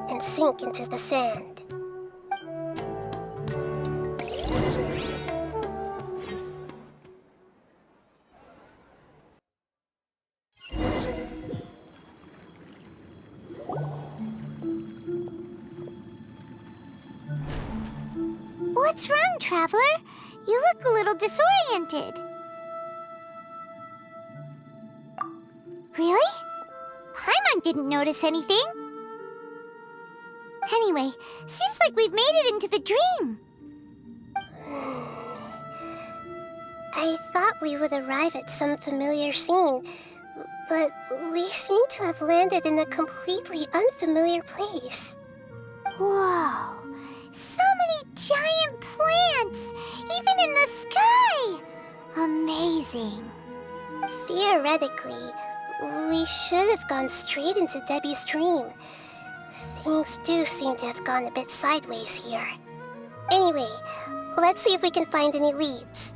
and sink into the sand. What's wrong, Traveler? You look a little disoriented. Really? Paimon didn't notice anything. Anyway, seems like we've made it into the dream. I thought we would arrive at some familiar scene, but we seem to have landed in a completely unfamiliar place. Whoa! So many giant plants! Even in the sky! Amazing. seeing? Theoretically, we should have gone straight into Debbie's dream. Things do seem to have gone a bit sideways here. Anyway, let's see if we can find any leads.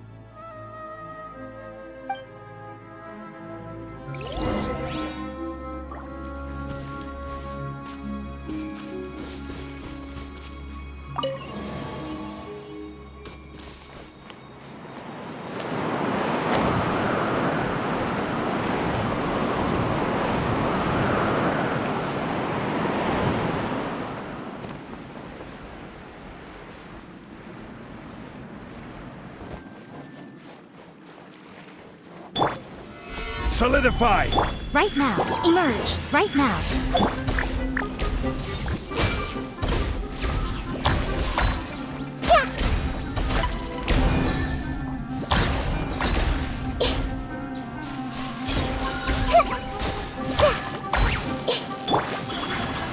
Solidify! Right now. Emerge. Right now.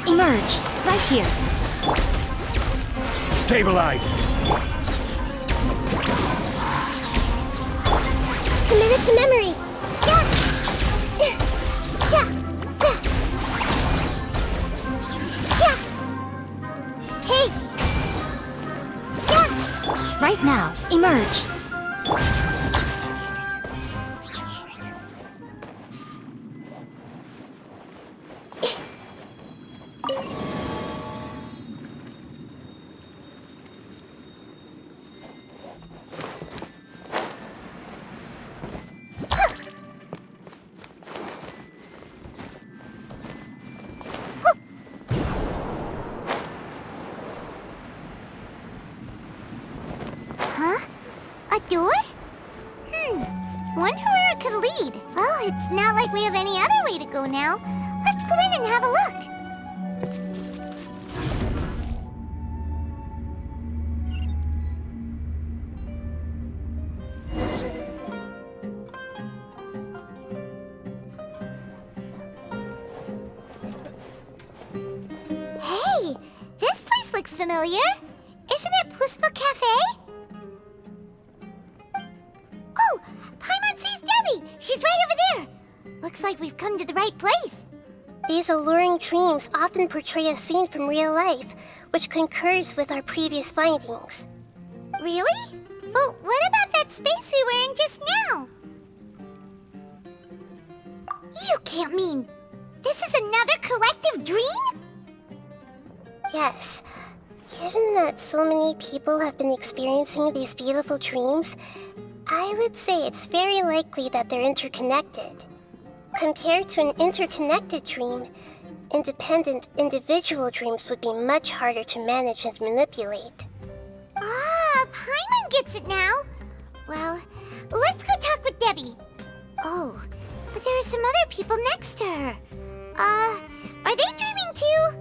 Emerge. Right here. Stabilize! Commit it to memory! Hey! Right now. Emerge. A door? Wonder where it could lead. Well, it's not like we have any other way to go now. Let's go in and have a look. Hey, this place looks familiar. Isn't it Puspa Cafe? Oh, Paimon sees Debbie! She's right over there! Looks like we've come to the right place. These alluring dreams often portray a scene from real life, which concurs with our previous findings. Really? But what about that space we were in just now? You can't mean... this is another collective dream? Yes. Given that so many people have been experiencing these beautiful dreams, I would say it's very likely that they're interconnected. Compared to an interconnected dream, independent individual dreams would be much harder to manage and manipulate. Ah, Paimon gets it now. Well, let's go talk with Debbie. Oh, but there are some other people next to her. Are they dreaming too?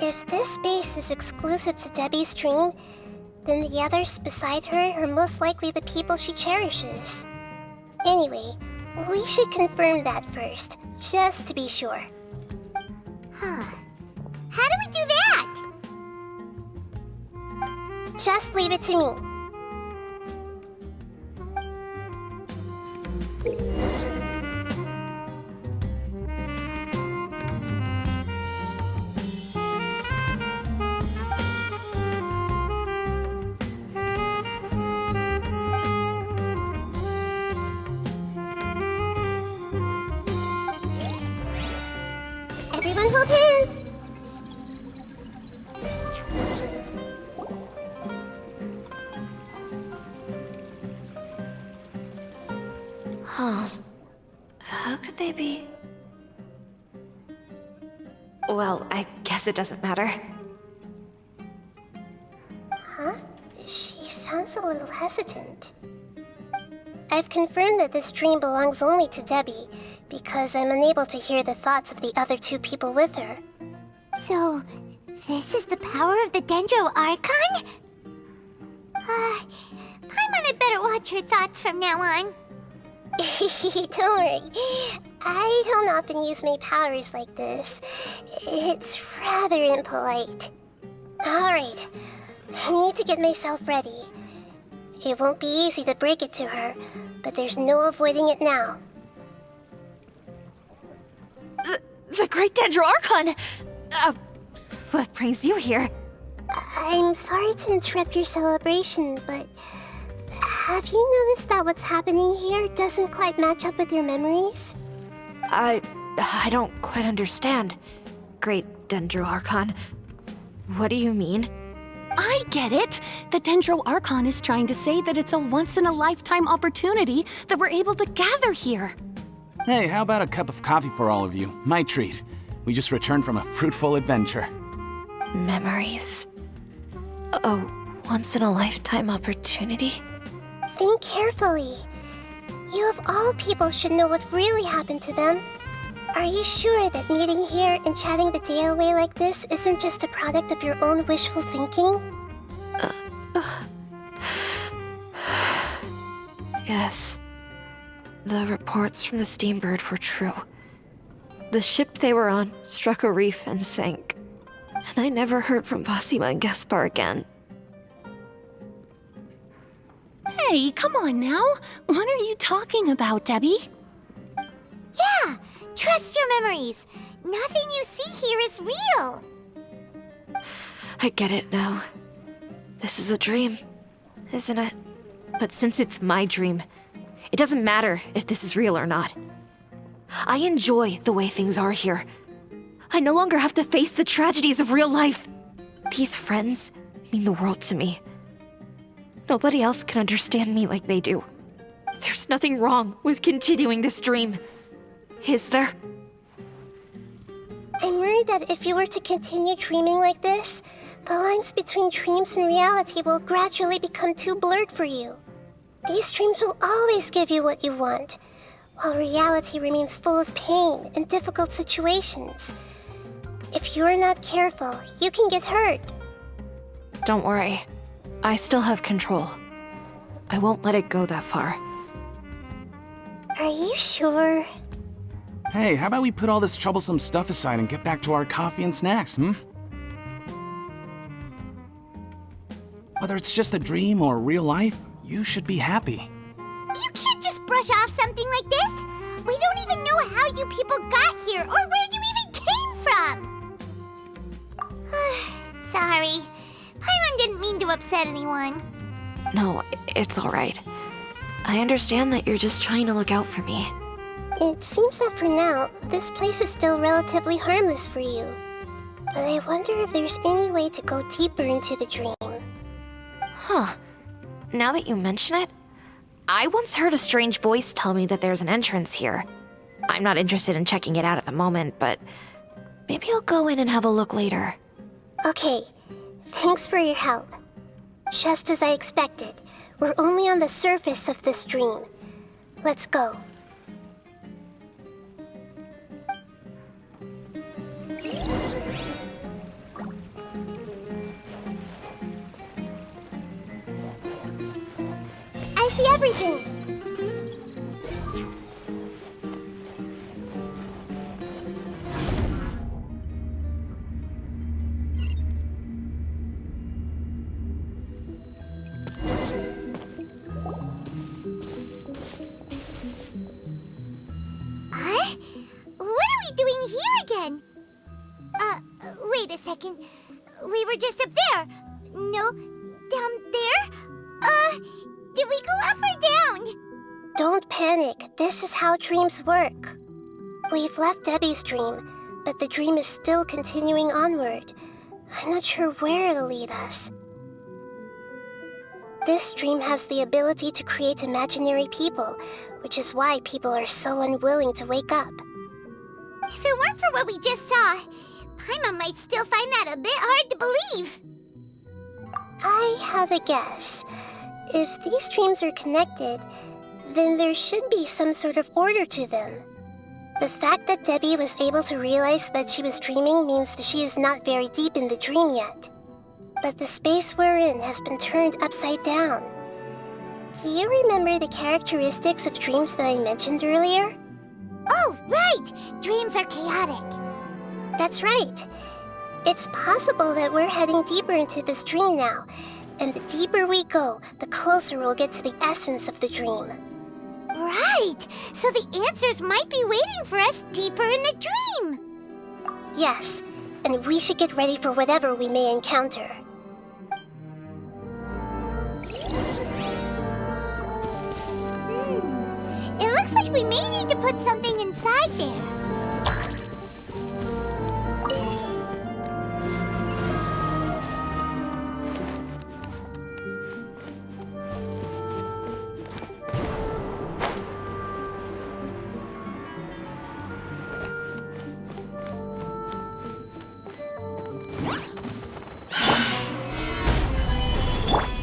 If this space is exclusive to Debbie's dream, then the others beside her are most likely the people she cherishes. Anyway, we should confirm that first, just to be sure. Huh. How do we do that? Just leave it to me. Everyone hold hands! Huh. How could they be? Well, I guess it doesn't matter. Huh? She sounds a little hesitant. I've confirmed that this dream belongs only to Debbie, because I'm unable to hear the thoughts of the other two people with her. So, this is the power of the Dendro Archon? Paimon had better watch her thoughts from now on. Don't worry. I don't often use my powers like this. It's rather impolite. Alright, I need to get myself ready. It won't be easy to break it to her, but there's no avoiding it now. The Great Dendro-Archon! What brings you here? I'm sorry to interrupt your celebration, but have you noticed that what's happening here doesn't quite match up with your memories? I don't quite understand. Great Dendro-Archon. What do you mean? I get it! The Dendro-Archon is trying to say that it's a once-in-a-lifetime opportunity that we're able to gather here. Hey, how about a cup of coffee for all of you? My treat. We just returned from a fruitful adventure. Memories. A once-in-a-lifetime opportunity? Think carefully. You of all people should know what really happened to them. Are you sure that meeting here and chatting the day away like this isn't just a product of your own wishful thinking? Yes. The reports from the Steambird were true. The ship they were on struck a reef and sank. And I never heard from Basima and Gaspar again. Hey, come on now! What are you talking about, Debbie? Yeah, trust your memories. Nothing you see here is real. I get it now. This is a dream, isn't it? But since it's my dream, it doesn't matter if this is real or not. I enjoy the way things are here. I no longer have to face the tragedies of real life. These friends mean the world to me. Nobody else can understand me like they do. There's nothing wrong with continuing this dream. Is there? I'm worried that if you were to continue dreaming like this, the lines between dreams and reality will gradually become too blurred for you. These dreams will always give you what you want, while reality remains full of pain and difficult situations. If you're not careful, you can get hurt. Don't worry. I still have control. I won't let it go that far. Are you sure? Hey, how about we put all this troublesome stuff aside and get back to our coffee and snacks, Whether it's just a dream or real life, you should be happy. You can't just brush off something like this. We don't even know how you people got here or where you even came from. Sorry. Paimon didn't mean to upset anyone. No, it's alright. I understand that you're just trying to look out for me. It seems that for now, this place is still relatively harmless for you. But I wonder if there's any way to go deeper into the dream. Huh. Now that you mention it, I once heard a strange voice tell me that there's an entrance here. I'm not interested in checking it out at the moment, but maybe I'll go in and have a look later. Okay, thanks for your help. Just as I expected, we're only on the surface of this dream. Let's go. I see everything! Huh? What are we doing here again? Wait a second. We were just up there. No, down there? Did we go up or down? Don't panic. This is how dreams work. We've left Debbie's dream, but the dream is still continuing onward. I'm not sure where it'll lead us. This dream has the ability to create imaginary people, which is why people are so unwilling to wake up. If it weren't for what we just saw, Paimon might still find that a bit hard to believe. I have a guess. If these dreams are connected, then there should be some sort of order to them. The fact that Debbie was able to realize that she was dreaming means that she is not very deep in the dream yet. But the space we're in has been turned upside down. Do you remember the characteristics of dreams that I mentioned earlier? Oh, right! Dreams are chaotic. That's right. It's possible that we're heading deeper into this dream now, and the deeper we go, the closer we'll get to the essence of the dream. Right! So the answers might be waiting for us deeper in the dream! Yes, and we should get ready for whatever we may encounter. It looks like we may need to put something inside there.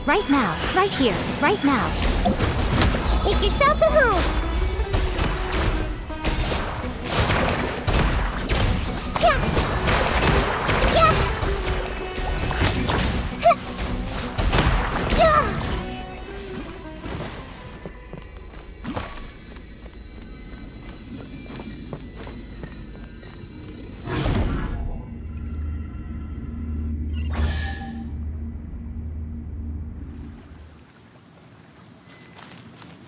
Right now, right here, right now. Make yourselves at home! Yeah. Yeah. Yeah.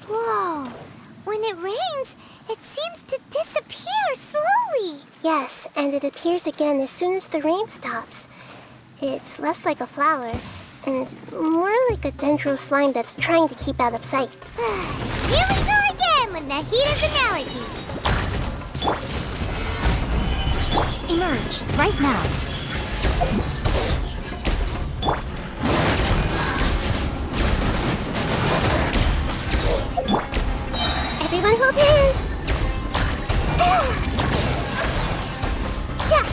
Whoa! When it rains, it seems to disappear slowly. Yes, and it appears again as soon as the rain stops. It's less like a flower, and more like a dendro slime that's trying to keep out of sight. Here we go again with Nahida's analogy. Emerge, right now. Everyone hold hands! Yeah.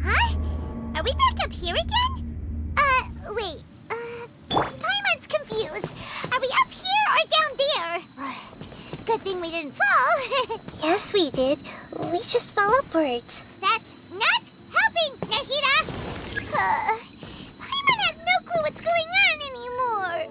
Huh? Are we back up here again? Wait. Paimon's confused. Are we up here or down there? Good thing we didn't fall. Yes, we did. We just fell upwards. That's not helping, Nahida! Paimon has no clue what's going on anymore.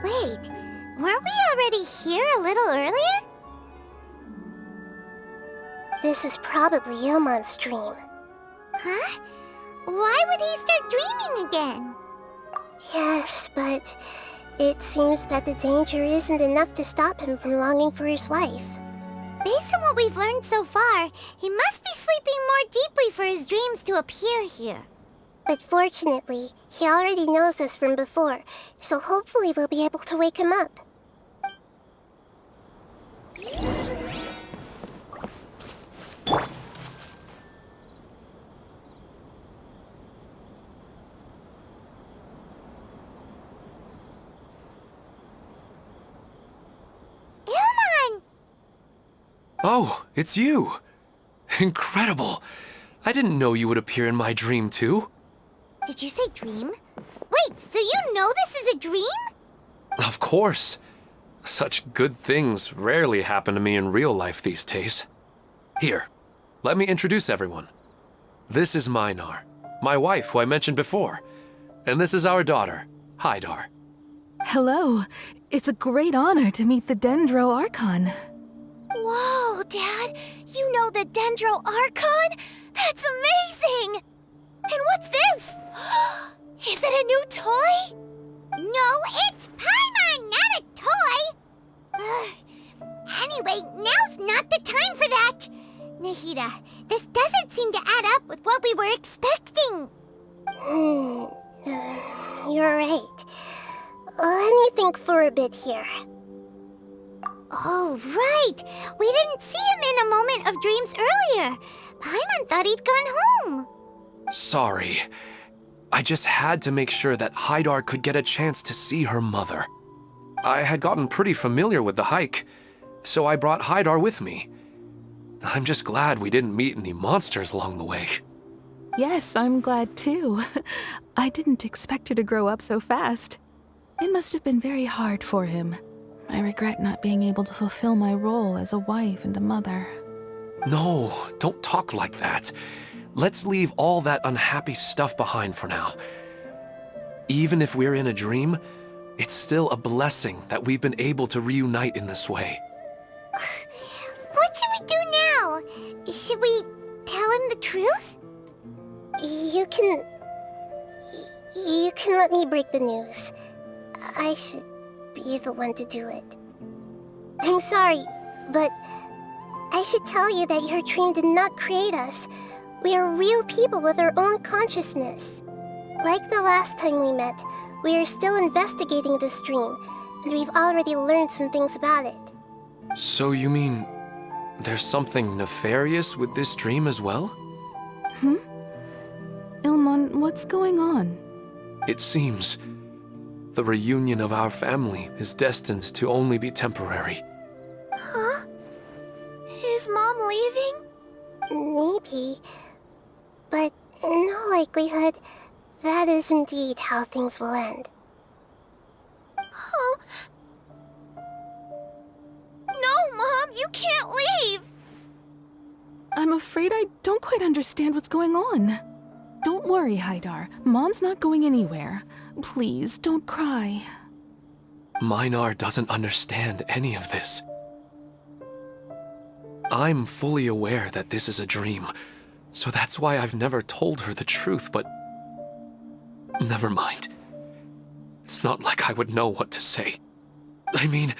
Wait, weren't we already here a little earlier? This is probably Ilmon's dream. Huh? Why would he start dreaming again? Yes, but it seems that the danger isn't enough to stop him from longing for his wife. Based on what we've learned so far, he must be sleeping more deeply for his dreams to appear here. But fortunately, he already knows us from before, so hopefully we'll be able to wake him up. Ilmon! Oh, it's you! Incredible! I didn't know you would appear in my dream, too. Did you say dream? Wait, so you know this is a dream? Of course. Such good things rarely happen to me in real life these days. Here, let me introduce everyone. This is Minar, my wife who I mentioned before. And this is our daughter, Hydar. Hello. It's a great honor to meet the Dendro Archon. Whoa, Dad! You know the Dendro Archon? That's amazing! And what's this? Is it a new toy? No, it's Paimon, not a toy! Anyway, now's not the time for that! Nahida, this doesn't seem to add up with what we were expecting. You're right. Let me think for a bit here. Oh, right! We didn't see him in a moment of dreams earlier. Paimon thought he'd gone home. Sorry. I just had to make sure that Haidar could get a chance to see her mother. I had gotten pretty familiar with the hike, so I brought Haidar with me. I'm just glad we didn't meet any monsters along the way. Yes, I'm glad too. I didn't expect her to grow up so fast. It must have been very hard for him. I regret not being able to fulfill my role as a wife and a mother. No, don't talk like that. Let's leave all that unhappy stuff behind for now. Even if we're in a dream, it's still a blessing that we've been able to reunite in this way. What should we do now? Should we tell him the truth? You can let me break the news. I should be the one to do it. I'm sorry, but I should tell you that your dream did not create us. We are real people with our own consciousness. Like the last time we met, we are still investigating this dream, and we've already learned some things about it. So you mean there's something nefarious with this dream as well? Ilmon, what's going on? It seems the reunion of our family is destined to only be temporary. Huh? Is Mom leaving? Maybe. But in all likelihood, that is indeed how things will end. Oh. No, Mom, you can't leave! I'm afraid I don't quite understand what's going on. Don't worry, Haidar. Mom's not going anywhere. Please, don't cry. Minar doesn't understand any of this. I'm fully aware that this is a dream, so that's why I've never told her the truth, but never mind. It's not like I would know what to say. I mean,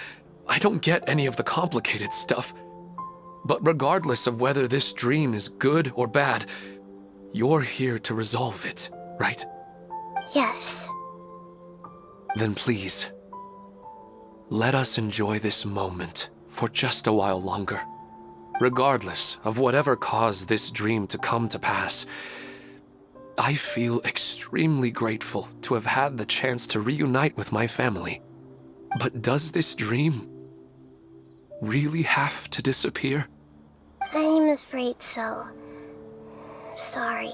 I don't get any of the complicated stuff, but regardless of whether this dream is good or bad, you're here to resolve it, right? Yes. Then please, let us enjoy this moment for just a while longer. Regardless of whatever caused this dream to come to pass, I feel extremely grateful to have had the chance to reunite with my family. But does this dream really have to disappear? I'm afraid so. Sorry.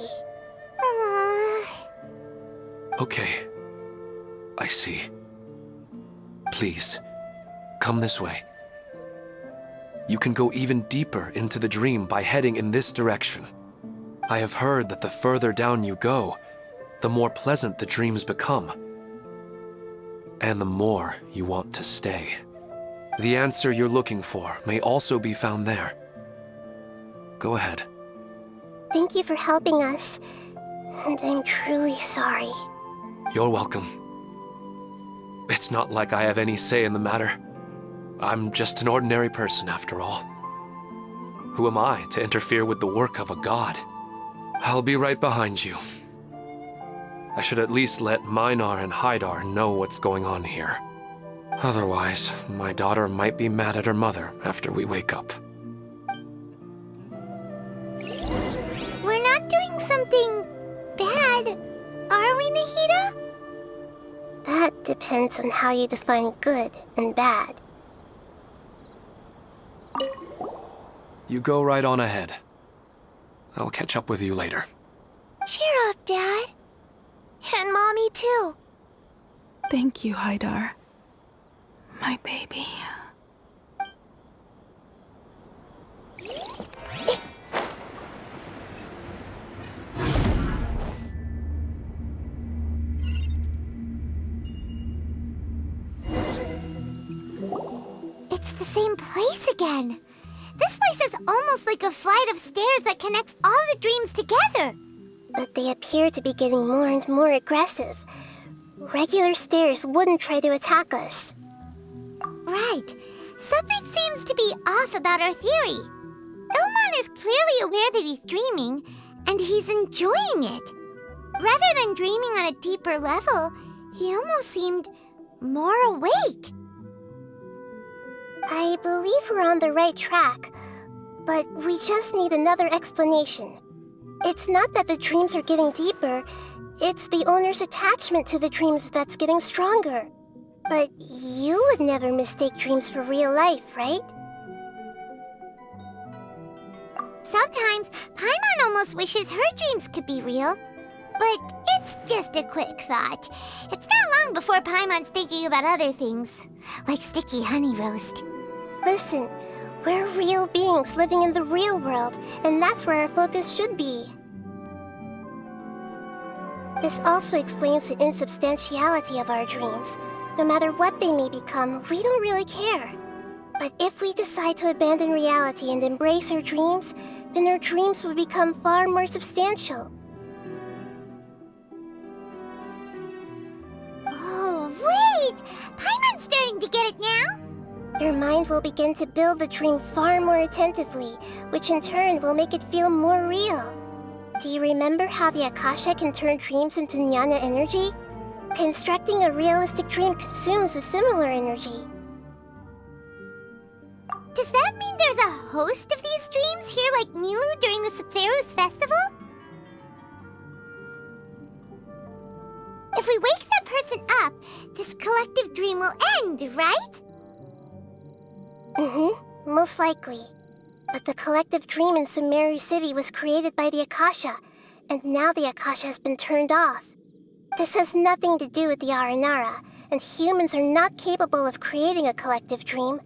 Okay, I see. Please, come this way. You can go even deeper into the dream by heading in this direction. I have heard that the further down you go, the more pleasant the dreams become, and the more you want to stay. The answer you're looking for may also be found there. Go ahead. Thank you for helping us, and I'm truly sorry. You're welcome. It's not like I have any say in the matter. I'm just an ordinary person, after all. Who am I to interfere with the work of a god? I'll be right behind you. I should at least let Minar and Haidar know what's going on here. Otherwise, my daughter might be mad at her mother after we wake up. We're not doing something bad, are we, Nahida? That depends on how you define good and bad. You go right on ahead. I'll catch up with you later. Cheer up, Dad. And Mommy, too. Thank you, Haidar. My baby. It's the same place again. This place is almost like a flight of stairs that connects all the dreams together. But they appear to be getting more and more aggressive. Regular stairs wouldn't try to attack us. Right. Something seems to be off about our theory. Ilmon is clearly aware that he's dreaming, and he's enjoying it. Rather than dreaming on a deeper level, he almost seemed more awake. I believe we're on the right track, but we just need another explanation. It's not that the dreams are getting deeper, it's the owner's attachment to the dreams that's getting stronger. But you would never mistake dreams for real life, right? Sometimes, Paimon almost wishes her dreams could be real. But it's just a quick thought. It's not long before Paimon's thinking about other things, like sticky honey roast. Listen, we're real beings living in the real world, and that's where our focus should be. This also explains the insubstantiality of our dreams. No matter what they may become, we don't really care. But if we decide to abandon reality and embrace our dreams, then our dreams will become far more substantial. Oh, wait! Paimon's starting to get it now! Your mind will begin to build the dream far more attentively, which in turn will make it feel more real. Do you remember how the Akasha can turn dreams into jnana energy? Constructing a realistic dream consumes a similar energy. Does that mean there's a host of these dreams here like Milu during the Subzero's festival? If we wake that person up, this collective dream will end, right? Most likely. But the collective dream in Sumeru City was created by the Akasha, and now the Akasha has been turned off. This has nothing to do with the Aranara, and humans are not capable of creating a collective dream,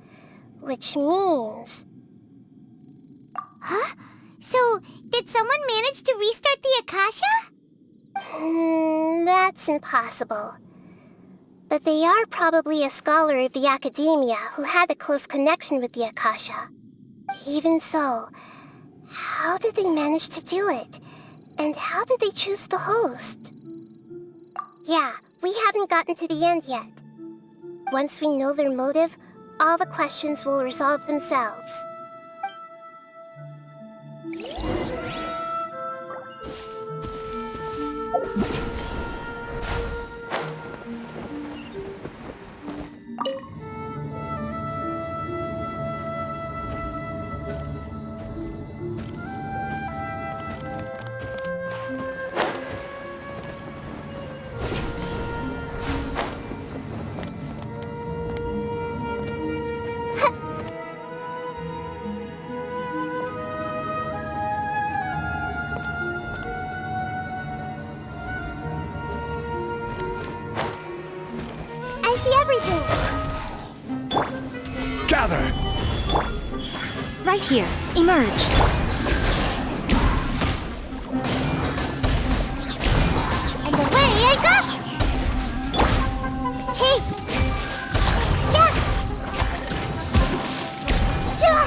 which means... Huh? So, did someone manage to restart the Akasha? That's impossible. But they are probably a scholar of the academia who had a close connection with the Akasha. Even so, how did they manage to do it? And how did they choose the host? Yeah, we haven't gotten to the end yet. Once we know their motive, all the questions will resolve themselves. I see everything! Gather! Right here. Emerge. And away I go! Hey! Yeah! Yeah!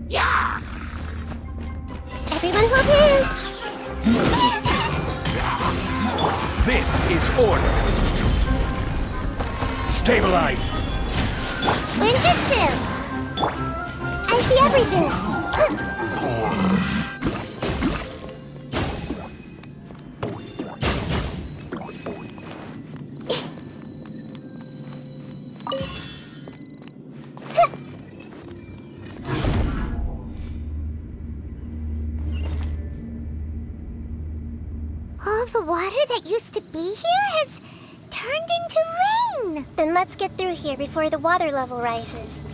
Yeah! Everyone hold hands! This is order! Stabilize! Learn Jutsu! I see everything! All the water that used to be here has turned into rain! Then let's get through here before the water level rises.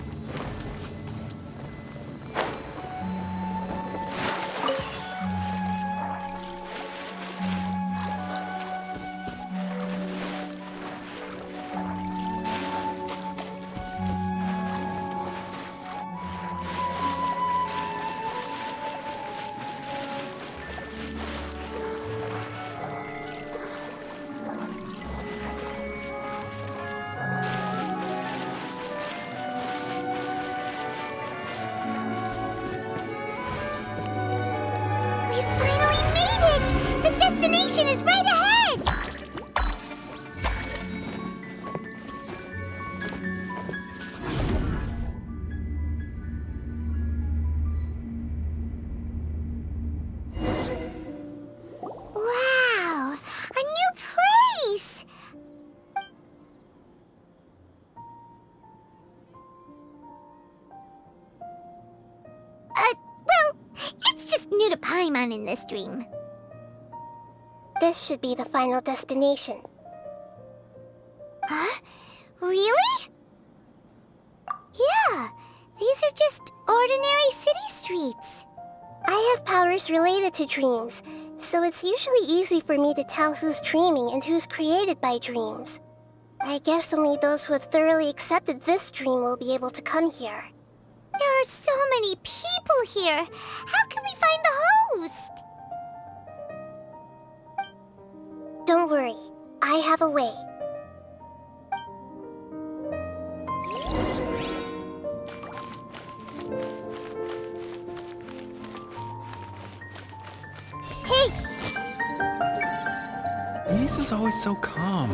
Paimon in this dream. This should be the final destination. Huh? Really? Yeah, these are just ordinary city streets. I have powers related to dreams, so it's usually easy for me to tell who's dreaming and who's created by dreams. I guess only those who have thoroughly accepted this dream will be able to come here. There are so many people here. How can we find the host? Don't worry, I have a way. Hey! Nis is always so calm.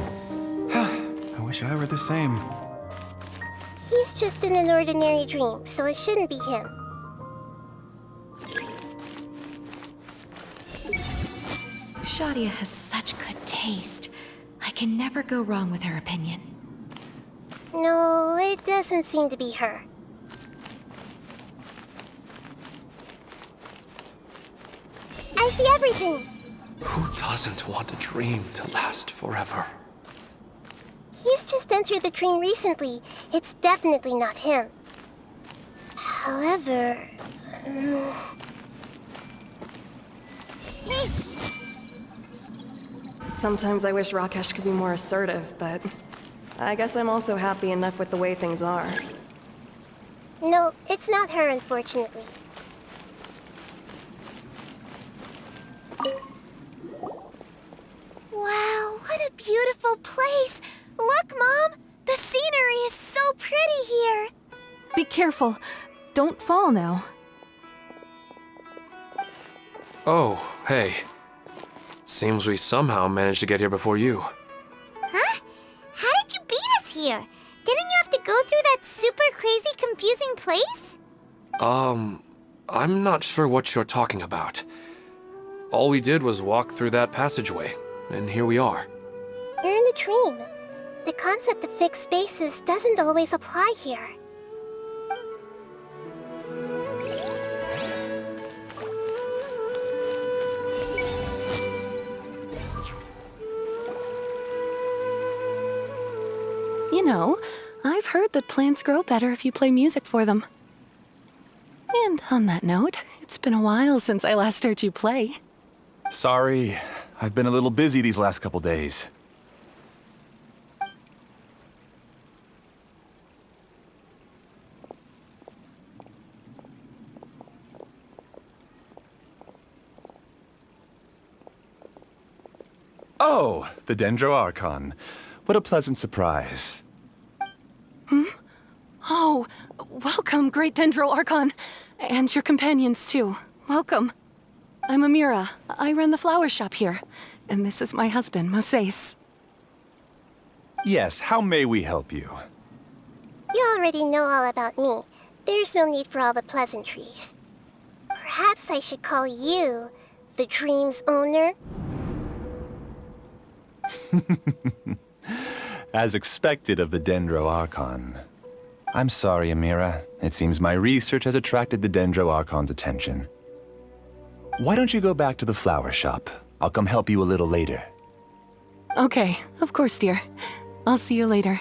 I wish I were the same. He's just in an ordinary dream, so it shouldn't be him. Shadia has such good taste. I can never go wrong with her opinion. No, it doesn't seem to be her. I see everything! Who doesn't want a dream to last forever? He's just entered the dream recently. It's definitely not him. However... Hey! Sometimes I wish Rakesh could be more assertive, but I guess I'm also happy enough with the way things are. No, it's not her, unfortunately. Wow, what a beautiful place! Look, Mom! The scenery is so pretty here! Be careful. Don't fall now. Oh, hey. Seems we somehow managed to get here before you. Huh? How did you beat us here? Didn't you have to go through that super crazy, confusing place? I'm not sure what you're talking about. All we did was walk through that passageway, and here we are. You're in a dream. The concept of fixed spaces doesn't always apply here. You know, I've heard that plants grow better if you play music for them. And on that note, it's been a while since I last heard you play. Sorry, I've been a little busy these last couple days. Oh, the Dendro Archon. What a pleasant surprise. Oh, welcome, Great Dendro Archon. And your companions, too. Welcome. I'm Amira. I run the flower shop here. And this is my husband, Moses. Yes, how may we help you? You already know all about me. There's no need for all the pleasantries. Perhaps I should call you the dream's owner? As expected of the Dendro Archon. I'm sorry, Amira. It seems my research has attracted the Dendro Archon's attention. Why don't you go back to the flower shop? I'll come help you a little later. Okay, of course, dear. I'll see you later.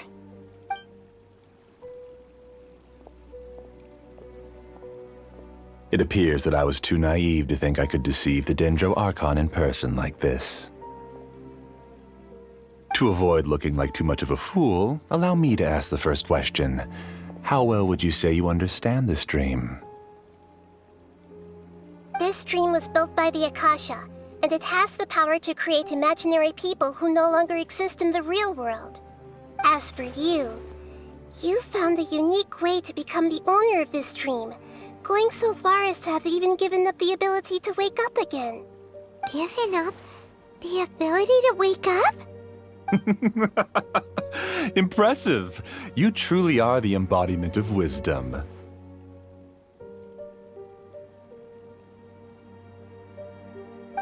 It appears that I was too naive to think I could deceive the Dendro Archon in person like this. To avoid looking like too much of a fool, allow me to ask the first question. How well would you say you understand this dream? This dream was built by the Akasha, and it has the power to create imaginary people who no longer exist in the real world. As for you, you found a unique way to become the owner of this dream, going so far as to have even given up the ability to wake up again. Given up the ability to wake up? Impressive! You truly are the embodiment of wisdom.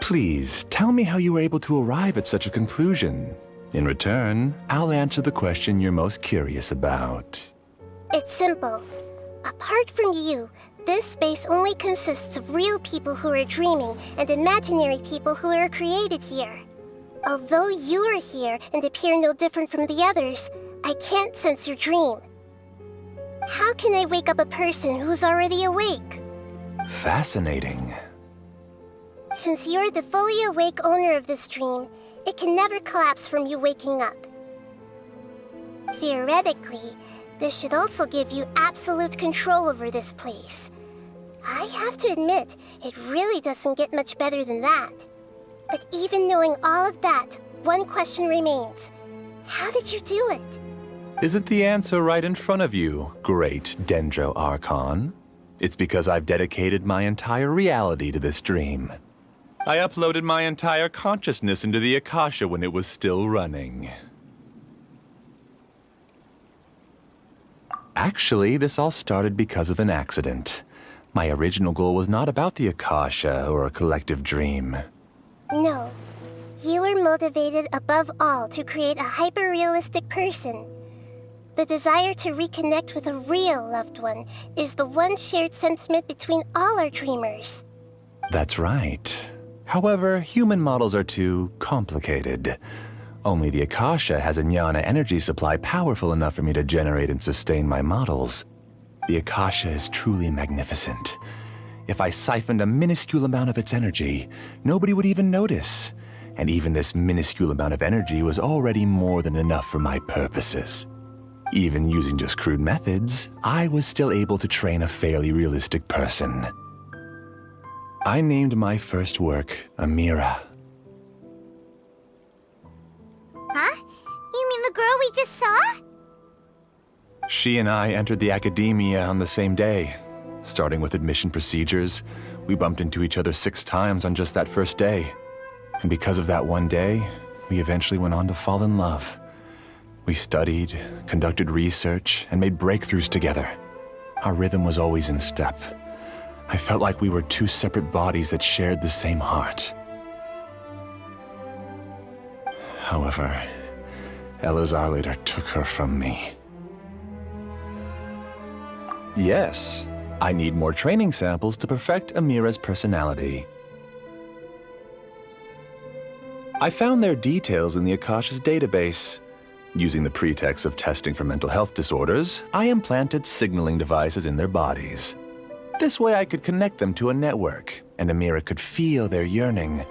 Please, tell me how you were able to arrive at such a conclusion. In return, I'll answer the question you're most curious about. It's simple. Apart from you, This space only consists of real people who are dreaming and imaginary people who are created here. Although you are here and appear no different from the others, I can't sense your dream. How can I wake up a person who's already awake? Fascinating. Since you're the fully awake owner of this dream, it can never collapse from you waking up. Theoretically, this should also give you absolute control over this place. I have to admit, it really doesn't get much better than that. But even knowing all of that, one question remains. How did you do it? Isn't the answer right in front of you, great Dendro Archon? It's because I've dedicated my entire reality to this dream. I uploaded my entire consciousness into the Akasha when it was still running. Actually, this all started because of an accident. My original goal was not about the Akasha or a collective dream. No. You were motivated above all to create a hyper-realistic person. The desire to reconnect with a real loved one is the one shared sentiment between all our dreamers. That's right. However, human models are too complicated. Only the Akasha has a jnana energy supply powerful enough for me to generate and sustain my models. The Akasha is truly magnificent. If I siphoned a minuscule amount of its energy, nobody would even notice. And even this minuscule amount of energy was already more than enough for my purposes. Even using just crude methods, I was still able to train a fairly realistic person. I named my first work Amira. Huh? You mean the girl we just saw? She and I entered the academia on the same day. Starting with admission procedures, we bumped into each other 6 times on just that first day. And because of that one day, we eventually went on to fall in love. We studied, conducted research, and made breakthroughs together. Our rhythm was always in step. I felt like we were 2 separate bodies that shared the same heart. However, Elazar later took her from me. Yes, I need more training samples to perfect Amira's personality. I found their details in the Akasha's database. Using the pretext of testing for mental health disorders, I implanted signaling devices in their bodies. This way I could connect them to a network, and Amira could feel their yearning.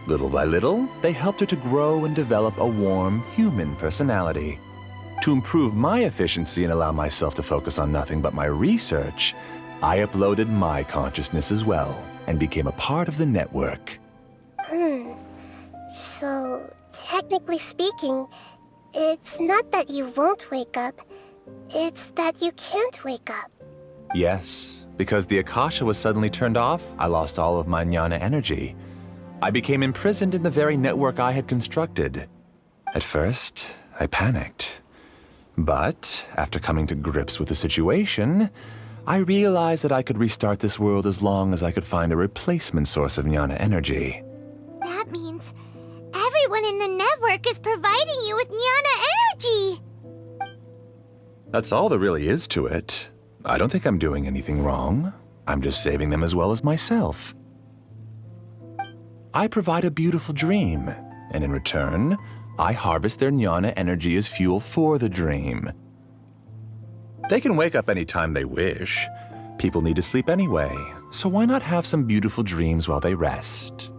Little by little, they helped her to grow and develop a warm, human personality. To improve my efficiency and allow myself to focus on nothing but my research, I uploaded my consciousness as well, and became a part of the network. So, technically speaking, it's not that you won't wake up, it's that you can't wake up. Yes, because the Akasha was suddenly turned off, I lost all of my jnana energy. I became imprisoned in the very network I had constructed. At first, I panicked. But, after coming to grips with the situation, I realized that I could restart this world as long as I could find a replacement source of jnana energy. That means everyone in the network is providing you with jnana energy! That's all there really is to it. I don't think I'm doing anything wrong. I'm just saving them as well as myself. I provide a beautiful dream, and in return, I harvest their jnana energy as fuel for the dream. They can wake up any time they wish. People need to sleep anyway, so why not have some beautiful dreams while they rest?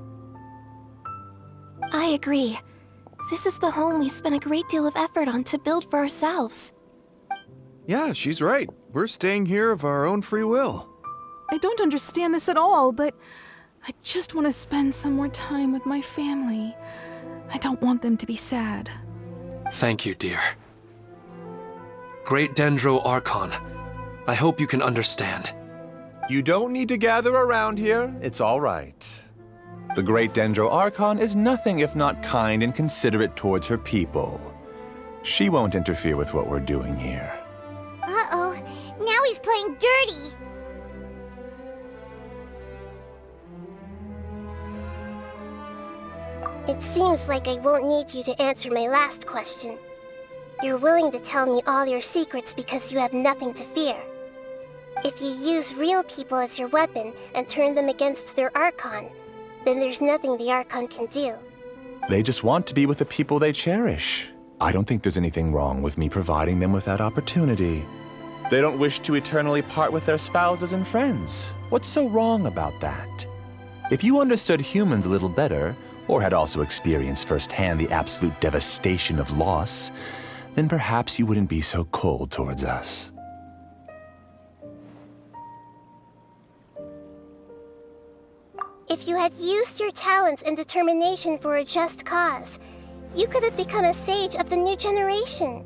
I agree. This is the home we spent a great deal of effort on to build for ourselves. Yeah, she's right. We're staying here of our own free will. I don't understand this at all, but I just want to spend some more time with my family. I don't want them to be sad. Thank you, dear. Great Dendro Archon, I hope you can understand. You don't need to gather around here. It's all right. The Great Dendro Archon is nothing if not kind and considerate towards her people. She won't interfere with what we're doing here. Uh-oh, now he's playing dirty! It seems like I won't need you to answer my last question. You're willing to tell me all your secrets because you have nothing to fear. If you use real people as your weapon and turn them against their Archon, then there's nothing the Archon can do. They just want to be with the people they cherish. I don't think there's anything wrong with me providing them with that opportunity. They don't wish to eternally part with their spouses and friends. What's so wrong about that? If you understood humans a little better, or had also experienced firsthand the absolute devastation of loss, then perhaps you wouldn't be so cold towards us. If you had used your talents and determination for a just cause, you could have become a sage of the new generation.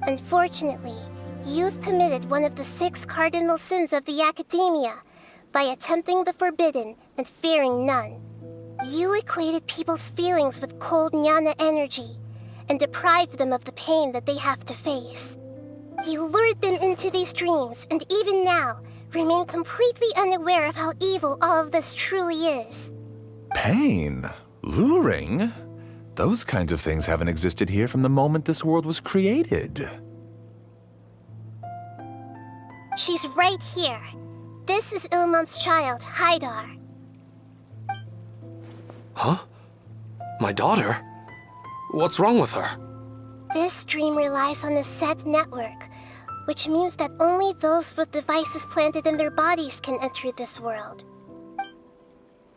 Unfortunately, you've committed one of the 6 cardinal sins of the Academia by attempting the forbidden and fearing none. You equated people's feelings with cold jnana energy and deprived them of the pain that they have to face. You lured them into these dreams, and even now, remain completely unaware of how evil all of this truly is. Pain? Luring? Those kinds of things haven't existed here from the moment this world was created. She's right here. This is Ilmon's child, Haidar. Huh? My daughter? What's wrong with her? This dream relies on a set network, which means that only those with devices planted in their bodies can enter this world.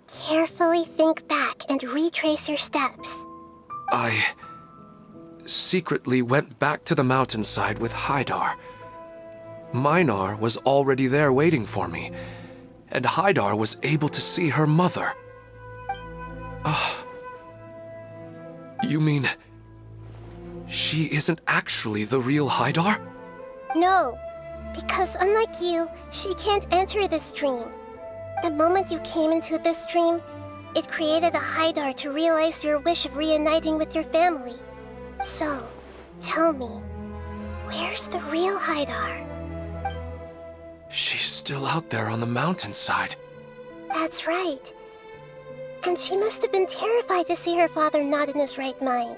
Carefully think back and retrace your steps. I secretly went back to the mountainside with Haidar. Minar was already there waiting for me, and Haidar was able to see her mother. You mean she isn't actually the real Haidar? No, because unlike you, she can't enter this dream. The moment you came into this dream, it created a Haidar to realize your wish of reuniting with your family. So, tell me, where's the real Haidar? She's still out there on the mountainside. That's right. And she must have been terrified to see her father not in his right mind.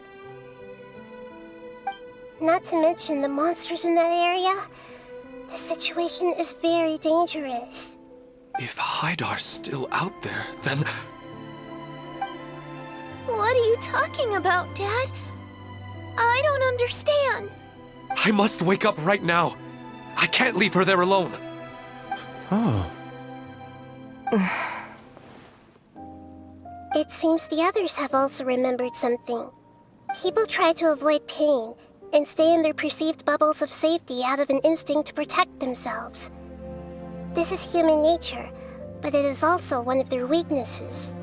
Not to mention the monsters in that area. The situation is very dangerous. If Haidar's still out there, then... What are you talking about, Dad? I don't understand. I must wake up right now. I can't leave her there alone. Oh. It seems the others have also remembered something. People try to avoid pain and stay in their perceived bubbles of safety out of an instinct to protect themselves. This is human nature, but it is also one of their weaknesses.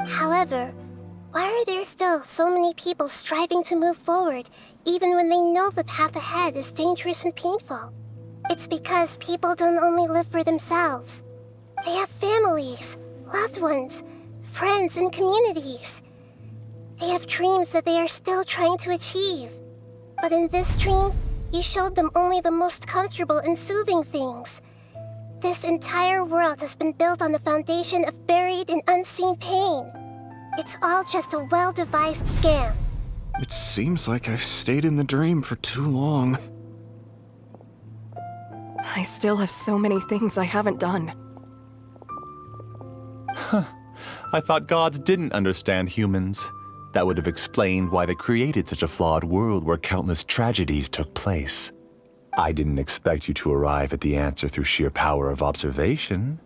However, why are there still so many people striving to move forward, even when they know the path ahead is dangerous and painful? It's because people don't only live for themselves. They have families, loved ones, friends, and communities. They have dreams that they are still trying to achieve. But in this dream, you showed them only the most comfortable and soothing things. This entire world has been built on the foundation of buried and unseen pain. It's all just a well-devised scam. It seems like I've stayed in the dream for too long. I still have so many things I haven't done. Huh. I thought gods didn't understand humans. That would have explained why they created such a flawed world where countless tragedies took place. I didn't expect you to arrive at the answer through sheer power of observation.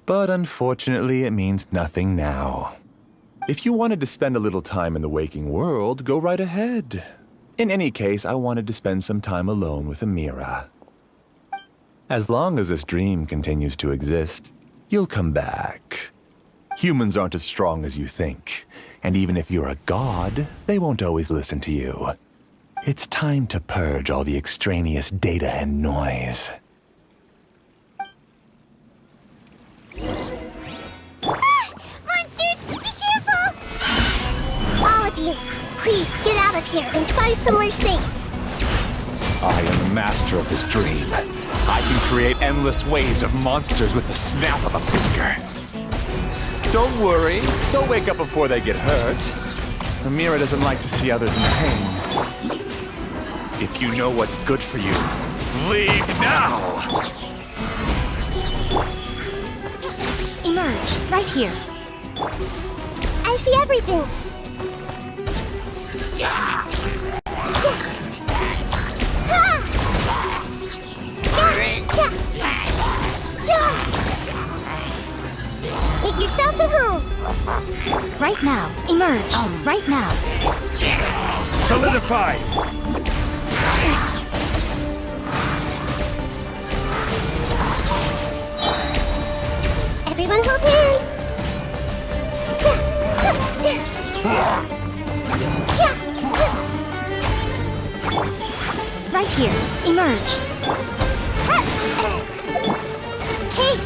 But unfortunately, it means nothing now. If you wanted to spend a little time in the waking world, go right ahead. In any case, I wanted to spend some time alone with Amira. As long as this dream continues to exist, you'll come back. Humans aren't as strong as you think, and even if you're a god, they won't always listen to you. It's time to purge all the extraneous data and noise. Monsters, be careful! All of you, please get out of here and find somewhere safe. I am the master of this dream. I can create endless waves of monsters with the snap of a finger. Don't worry, they'll wake up before they get hurt. Amira doesn't like to see others in pain. If you know what's good for you, leave now! emerge right here. I see everything. Make yourselves at home. Right now, emerge. Right now. Solidify! Everyone hold hands. Right here, emerge. Hey!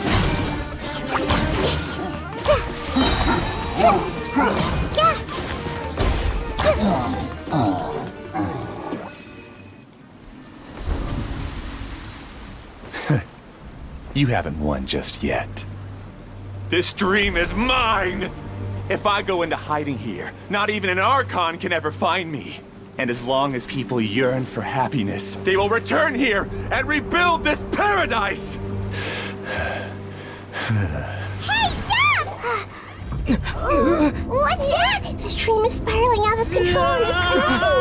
You haven't won just yet. This dream is mine! If I go into hiding here, not even an Archon can ever find me. And as long as people yearn for happiness, they will return here and rebuild this paradise! Hey, stop! What's that? The dream is spiraling out of control and is collapsing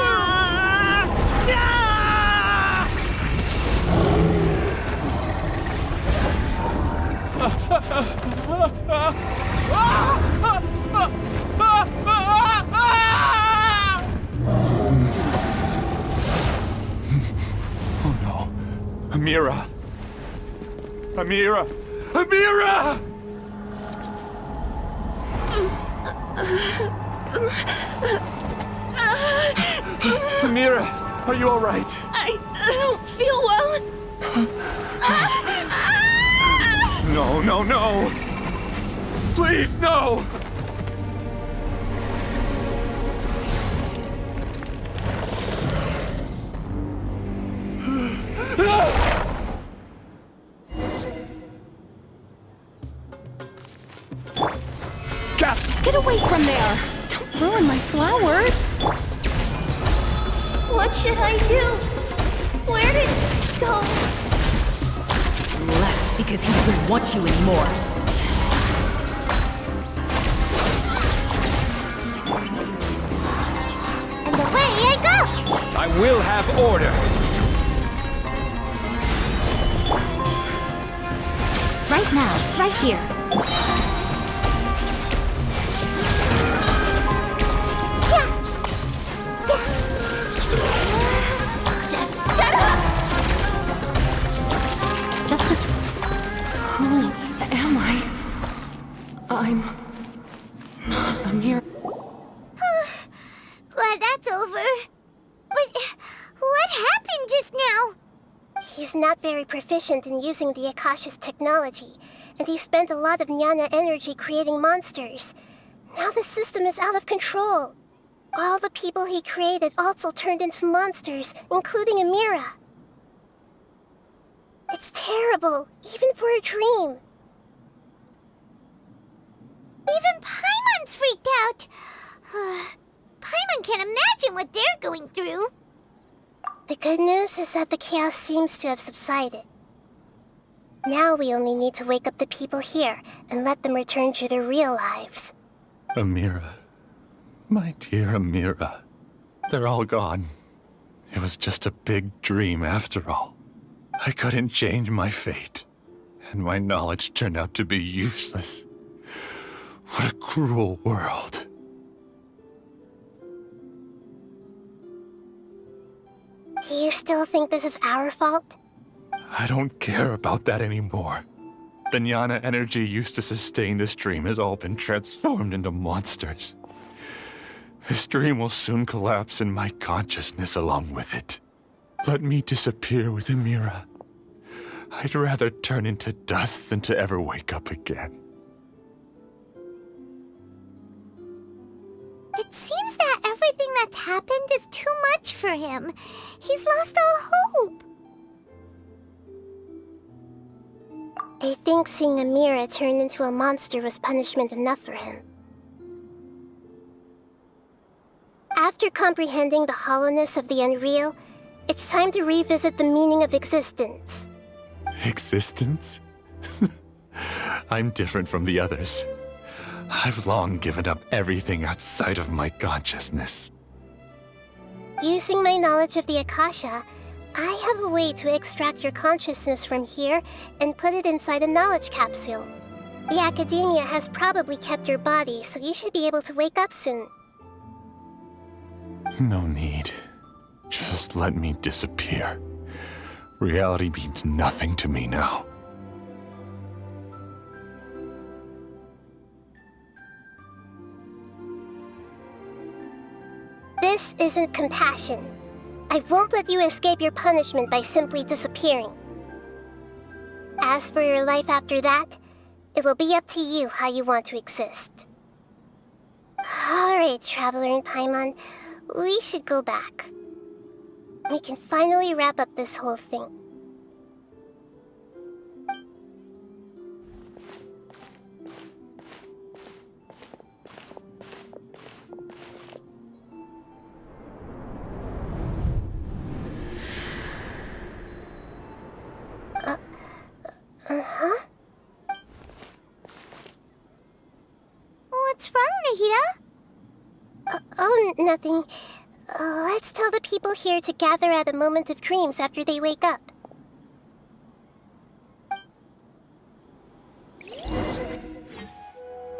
now. Oh no. Amira! Amira! Amira! Amira, are you all right? I don't feel well. No, no, no! Please, no! Get away from there! Don't ruin my flowers! What should I do? Where did it go? Left because he doesn't want you anymore. And away I go! I will have order. Right now, right here. Just shut up! Just as... Who am I? I'm... not Amir. Glad that's over. But what happened just now? He's not very proficient in using the Akasha's technology, and he spent a lot of Jnana energy creating monsters. Now the system is out of control. All the people he created also turned into monsters, including Amira. It's terrible, even for a dream. Even Paimon's freaked out. Paimon can't imagine what they're going through. The good news is that the chaos seems to have subsided. Now we only need to wake up the people here and let them return to their real lives. Amira. My dear Amira. They're all gone. It was just a big dream after all. I couldn't change my fate, and my knowledge turned out to be useless. What a cruel world. Do you still think this is our fault? I don't care about that anymore. The Jnana energy used to sustain this dream has all been transformed into monsters. This dream will soon collapse and my consciousness along with it. Let me disappear with Amira. I'd rather turn into dust than to ever wake up again. It seems that everything that's happened is too much for him. He's lost all hope. I think seeing Amira turn into a monster was punishment enough for him. After comprehending the hollowness of the unreal, it's time to revisit the meaning of existence. Existence? I'm different from the others. I've long given up everything outside of my consciousness. Using my knowledge of the Akasha, I have a way to extract your consciousness from here and put it inside a knowledge capsule. The Academia has probably kept your body, so you should be able to wake up soon. No need. Just let me disappear. Reality means nothing to me now. This isn't compassion. I won't let you escape your punishment by simply disappearing. As for your life after that, it'll be up to you how you want to exist. Alright, Traveler and Paimon, we should go back. We can finally wrap up this whole thing. Uh-huh? What's wrong, Nahida? Oh, nothing. Let's tell the people here to gather at a moment of dreams after they wake up.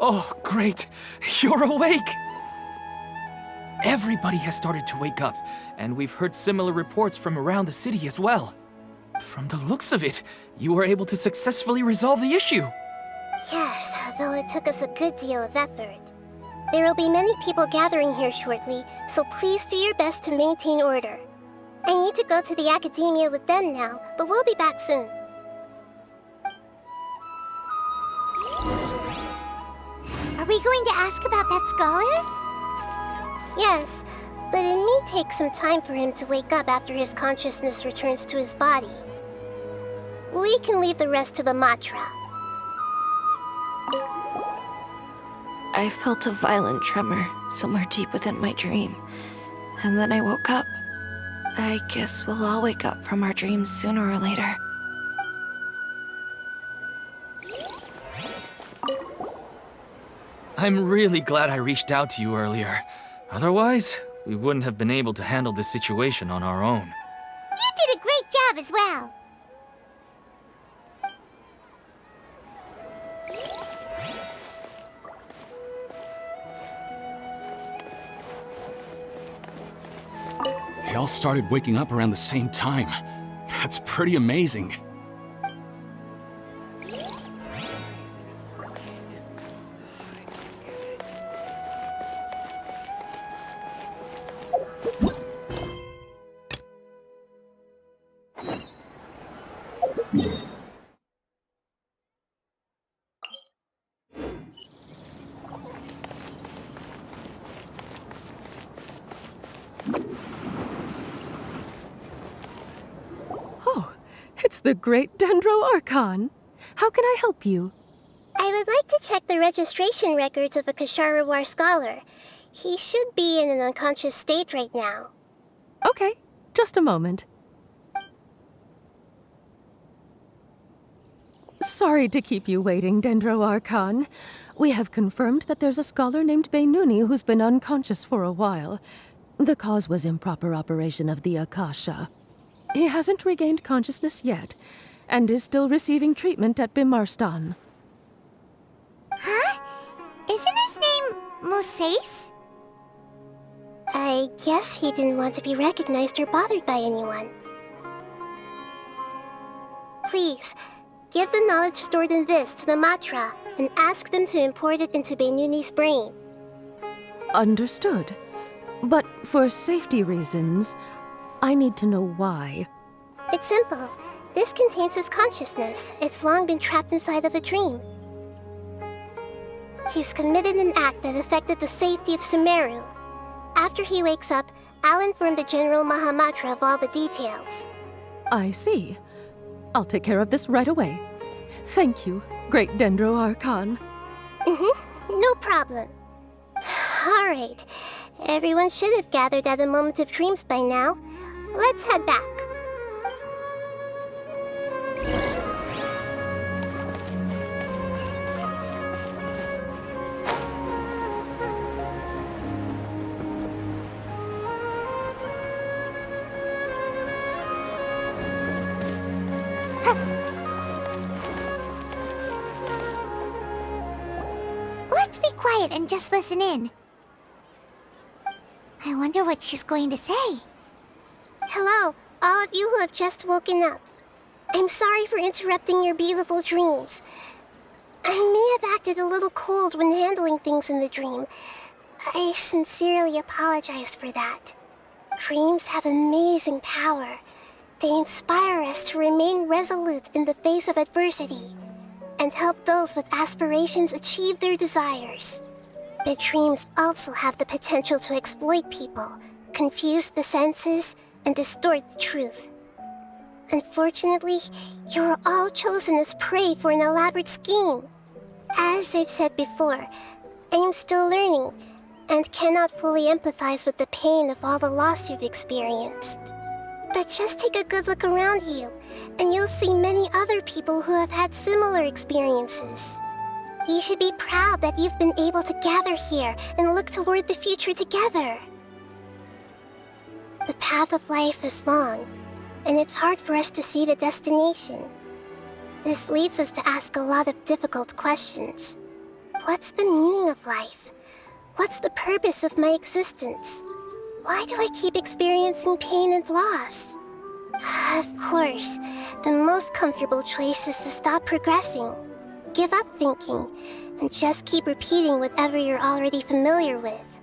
Oh, great! You're awake! Everybody has started to wake up, and we've heard similar reports from around the city as well. From the looks of it, you were able to successfully resolve the issue. Yes, though it took us a good deal of effort. There will be many people gathering here shortly, so please do your best to maintain order. I need to go to the Academia with them now, but we'll be back soon. Are we going to ask about that scholar? Yes, but it may take some time for him to wake up after his consciousness returns to his body. We can leave the rest to the Matra. I felt a violent tremor somewhere deep within my dream, and then I woke up. I guess we'll all wake up from our dreams sooner or later. I'm really glad I reached out to you earlier. Otherwise, we wouldn't have been able to handle this situation on our own. You did a great job as well. They all started waking up around the same time. That's pretty amazing. It's the great Dendro Archon. How can I help you? I would like to check the registration records of a Kasharawar scholar. He should be in an unconscious state right now. Okay, just a moment. Sorry to keep you waiting, Dendro Archon. We have confirmed that there's a scholar named Beinuni who's been unconscious for a while. The cause was improper operation of the Akasha. He hasn't regained consciousness yet, and is still receiving treatment at Bimarstan. Huh? Isn't his name Moses? I guess he didn't want to be recognized or bothered by anyone. Please, give the knowledge stored in this to the Matra, and ask them to import it into Beinuni's brain. Understood. But for safety reasons, I need to know why. It's simple. This contains his consciousness. It's long been trapped inside of a dream. He's committed an act that affected the safety of Sumeru. After he wakes up, I'll inform the General Mahamatra of all the details. I see. I'll take care of this right away. Thank you, great Dendro Archon. No problem. Alright. Everyone should have gathered at a moment of dreams by now. Let's head back. quiet and just listen in. I wonder what she's going to say. Hello, all of you who have just woken up. I'm sorry for interrupting your beautiful dreams. I may have acted a little cold when handling things in the dream. I sincerely apologize for that. Dreams have amazing power. They inspire us to remain resolute in the face of adversity and help those with aspirations achieve their desires. But dreams also have the potential to exploit people, confuse the senses, and distort the truth. Unfortunately, you were all chosen as prey for an elaborate scheme. As I've said before, I am still learning and cannot fully empathize with the pain of all the loss you've experienced. But just take a good look around you, and you'll see many other people who have had similar experiences. You should be proud that you've been able to gather here and look toward the future together. The path of life is long, and it's hard for us to see the destination. This leads us to ask a lot of difficult questions. What's the meaning of life? What's the purpose of my existence? Why do I keep experiencing pain and loss? Of course, the most comfortable choice is to stop progressing, give up thinking, and just keep repeating whatever you're already familiar with.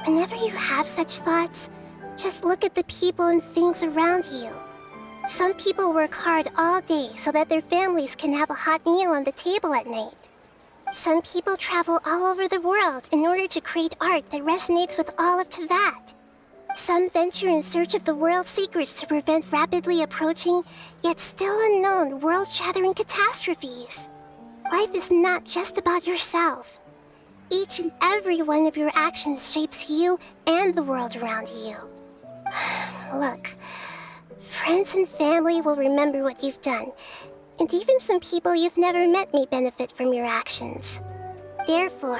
Whenever you have such thoughts, just look at the people and things around you. Some people work hard all day so that their families can have a hot meal on the table at night. Some people travel all over the world in order to create art that resonates with all of Teyvat. Some venture in search of the world's secrets to prevent rapidly approaching, yet still unknown, world-shattering catastrophes. Life is not just about yourself. Each and every one of your actions shapes you and the world around you. Look, friends and family will remember what you've done, and even some people you've never met may benefit from your actions. Therefore,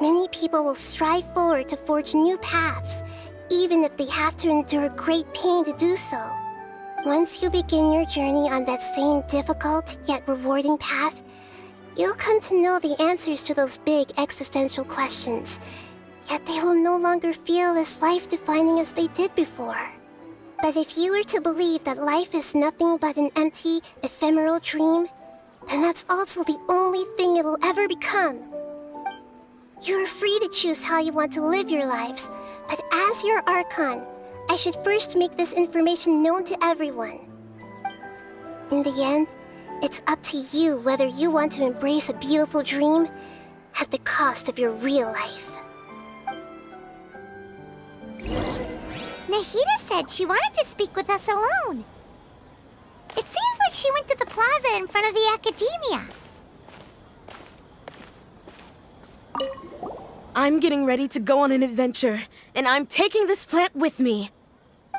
many people will strive forward to forge new paths, even if they have to endure great pain to do so. Once you begin your journey on that same difficult yet rewarding path, you'll come to know the answers to those big existential questions, yet they will no longer feel as life-defining as they did before. But if you were to believe that life is nothing but an empty, ephemeral dream, then that's also the only thing it'll ever become. You're free to choose how you want to live your lives, but as your Archon, I should first make this information known to everyone. In the end, it's up to you whether you want to embrace a beautiful dream at the cost of your real life. Nahida said she wanted to speak with us alone. It seems like she went to the plaza in front of the academia. I'm getting ready to go on an adventure, and I'm taking this plant with me.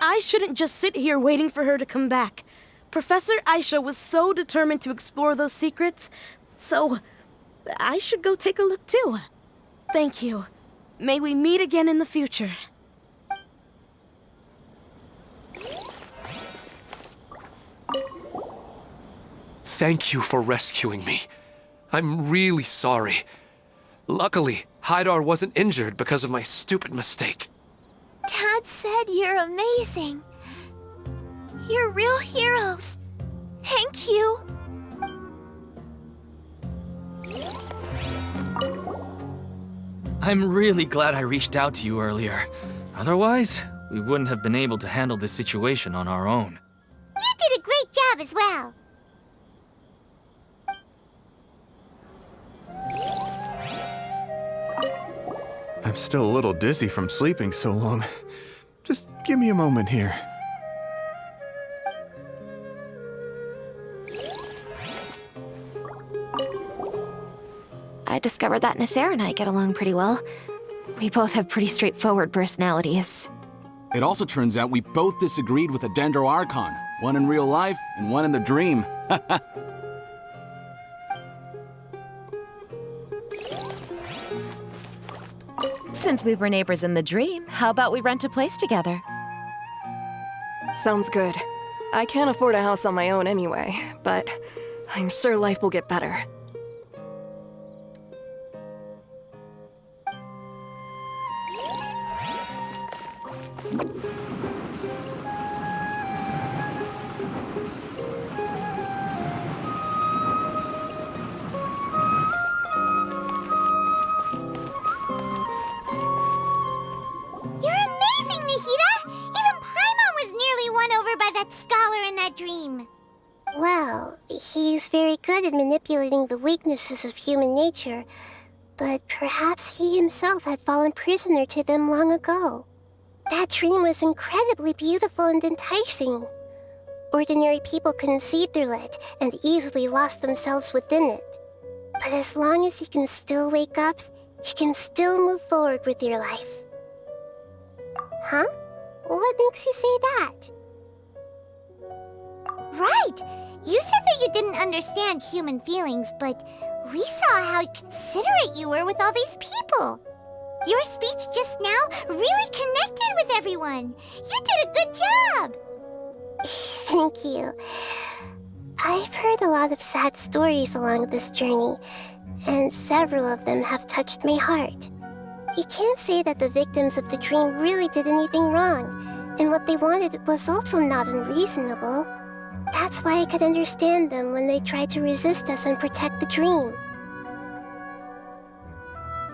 I shouldn't just sit here waiting for her to come back. Professor Aisha was so determined to explore those secrets, so I should go take a look too. Thank you. May we meet again in the future. Thank you for rescuing me. I'm really sorry. Luckily, Haidar wasn't injured because of my stupid mistake. Dad said you're amazing. You're real heroes. Thank you. I'm really glad I reached out to you earlier. Otherwise, we wouldn't have been able to handle this situation on our own. You did a great job as well. I'm still a little dizzy from sleeping so long. Just give me a moment here. I discovered that Nasser and I get along pretty well. We both have pretty straightforward personalities. It also turns out we both disagreed with a Dendro Archon, one in real life and one in the dream. Since we were neighbors in the dream, how about we rent a place together? Sounds good. I can't afford a house on my own anyway, but I'm sure life will get better. that scholar in that dream? Well, he's very good at manipulating the weaknesses of human nature, but perhaps he himself had fallen prisoner to them long ago. That dream was incredibly beautiful and enticing. Ordinary people couldn't see through it and easily lost themselves within it. But as long as you can still wake up, you can still move forward with your life. Huh? What makes you say that? Right! You said that you didn't understand human feelings, but we saw how considerate you were with all these people. Your speech just now really connected with everyone. You did a good job! Thank you. I've heard a lot of sad stories along this journey, and several of them have touched my heart. You can't say that the victims of the dream really did anything wrong, and what they wanted was also not unreasonable. That's why I could understand them when they tried to resist us and protect the dream.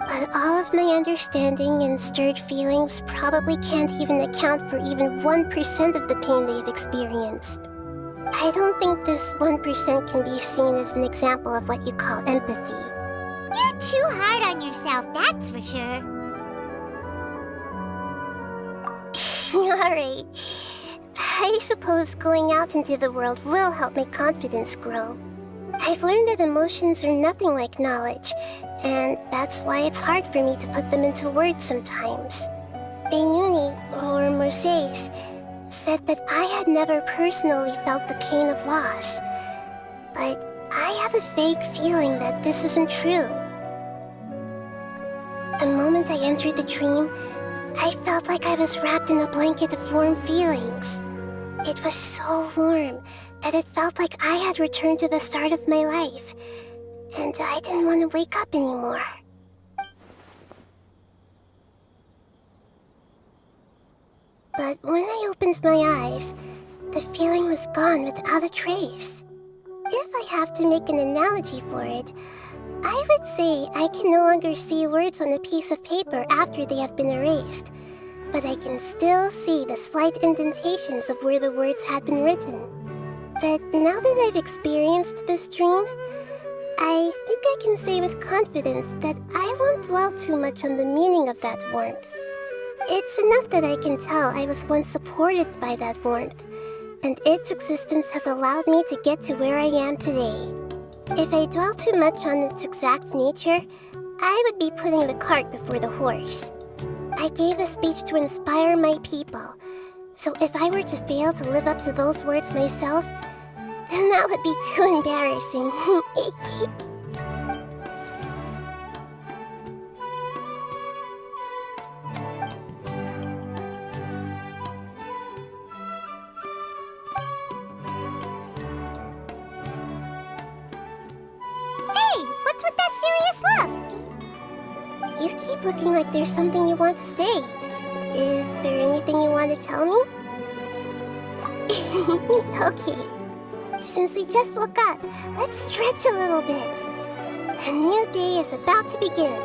But all of my understanding and stirred feelings probably can't even account for even 1% of the pain they've experienced. I don't think this 1% can be seen as an example of what you call empathy. You're too hard on yourself, that's for sure. Alright. I suppose going out into the world will help my confidence grow. I've learned that emotions are nothing like knowledge, and that's why it's hard for me to put them into words sometimes. Benuni, or Moses, said that I had never personally felt the pain of loss. But I have a vague feeling that this isn't true. The moment I entered the dream, I felt like I was wrapped in a blanket of warm feelings. It was so warm that it felt like I had returned to the start of my life, and I didn't want to wake up anymore. But when I opened my eyes, the feeling was gone without a trace. If I have to make an analogy for it, I would say I can no longer see words on a piece of paper after they have been erased, but I can still see the slight indentations of where the words had been written. But now that I've experienced this dream, I think I can say with confidence that I won't dwell too much on the meaning of that warmth. It's enough that I can tell I was once supported by that warmth, and its existence has allowed me to get to where I am today. If I dwell too much on its exact nature, I would be putting the cart before the horse. I gave a speech to inspire my people, so if I were to fail to live up to those words myself, then that would be too embarrassing. Hey, what's with that serious look? You keep looking like there's something you want to say. Is there anything you want to tell me? Okay. Since we just woke up, let's stretch a little bit. A new day is about to begin.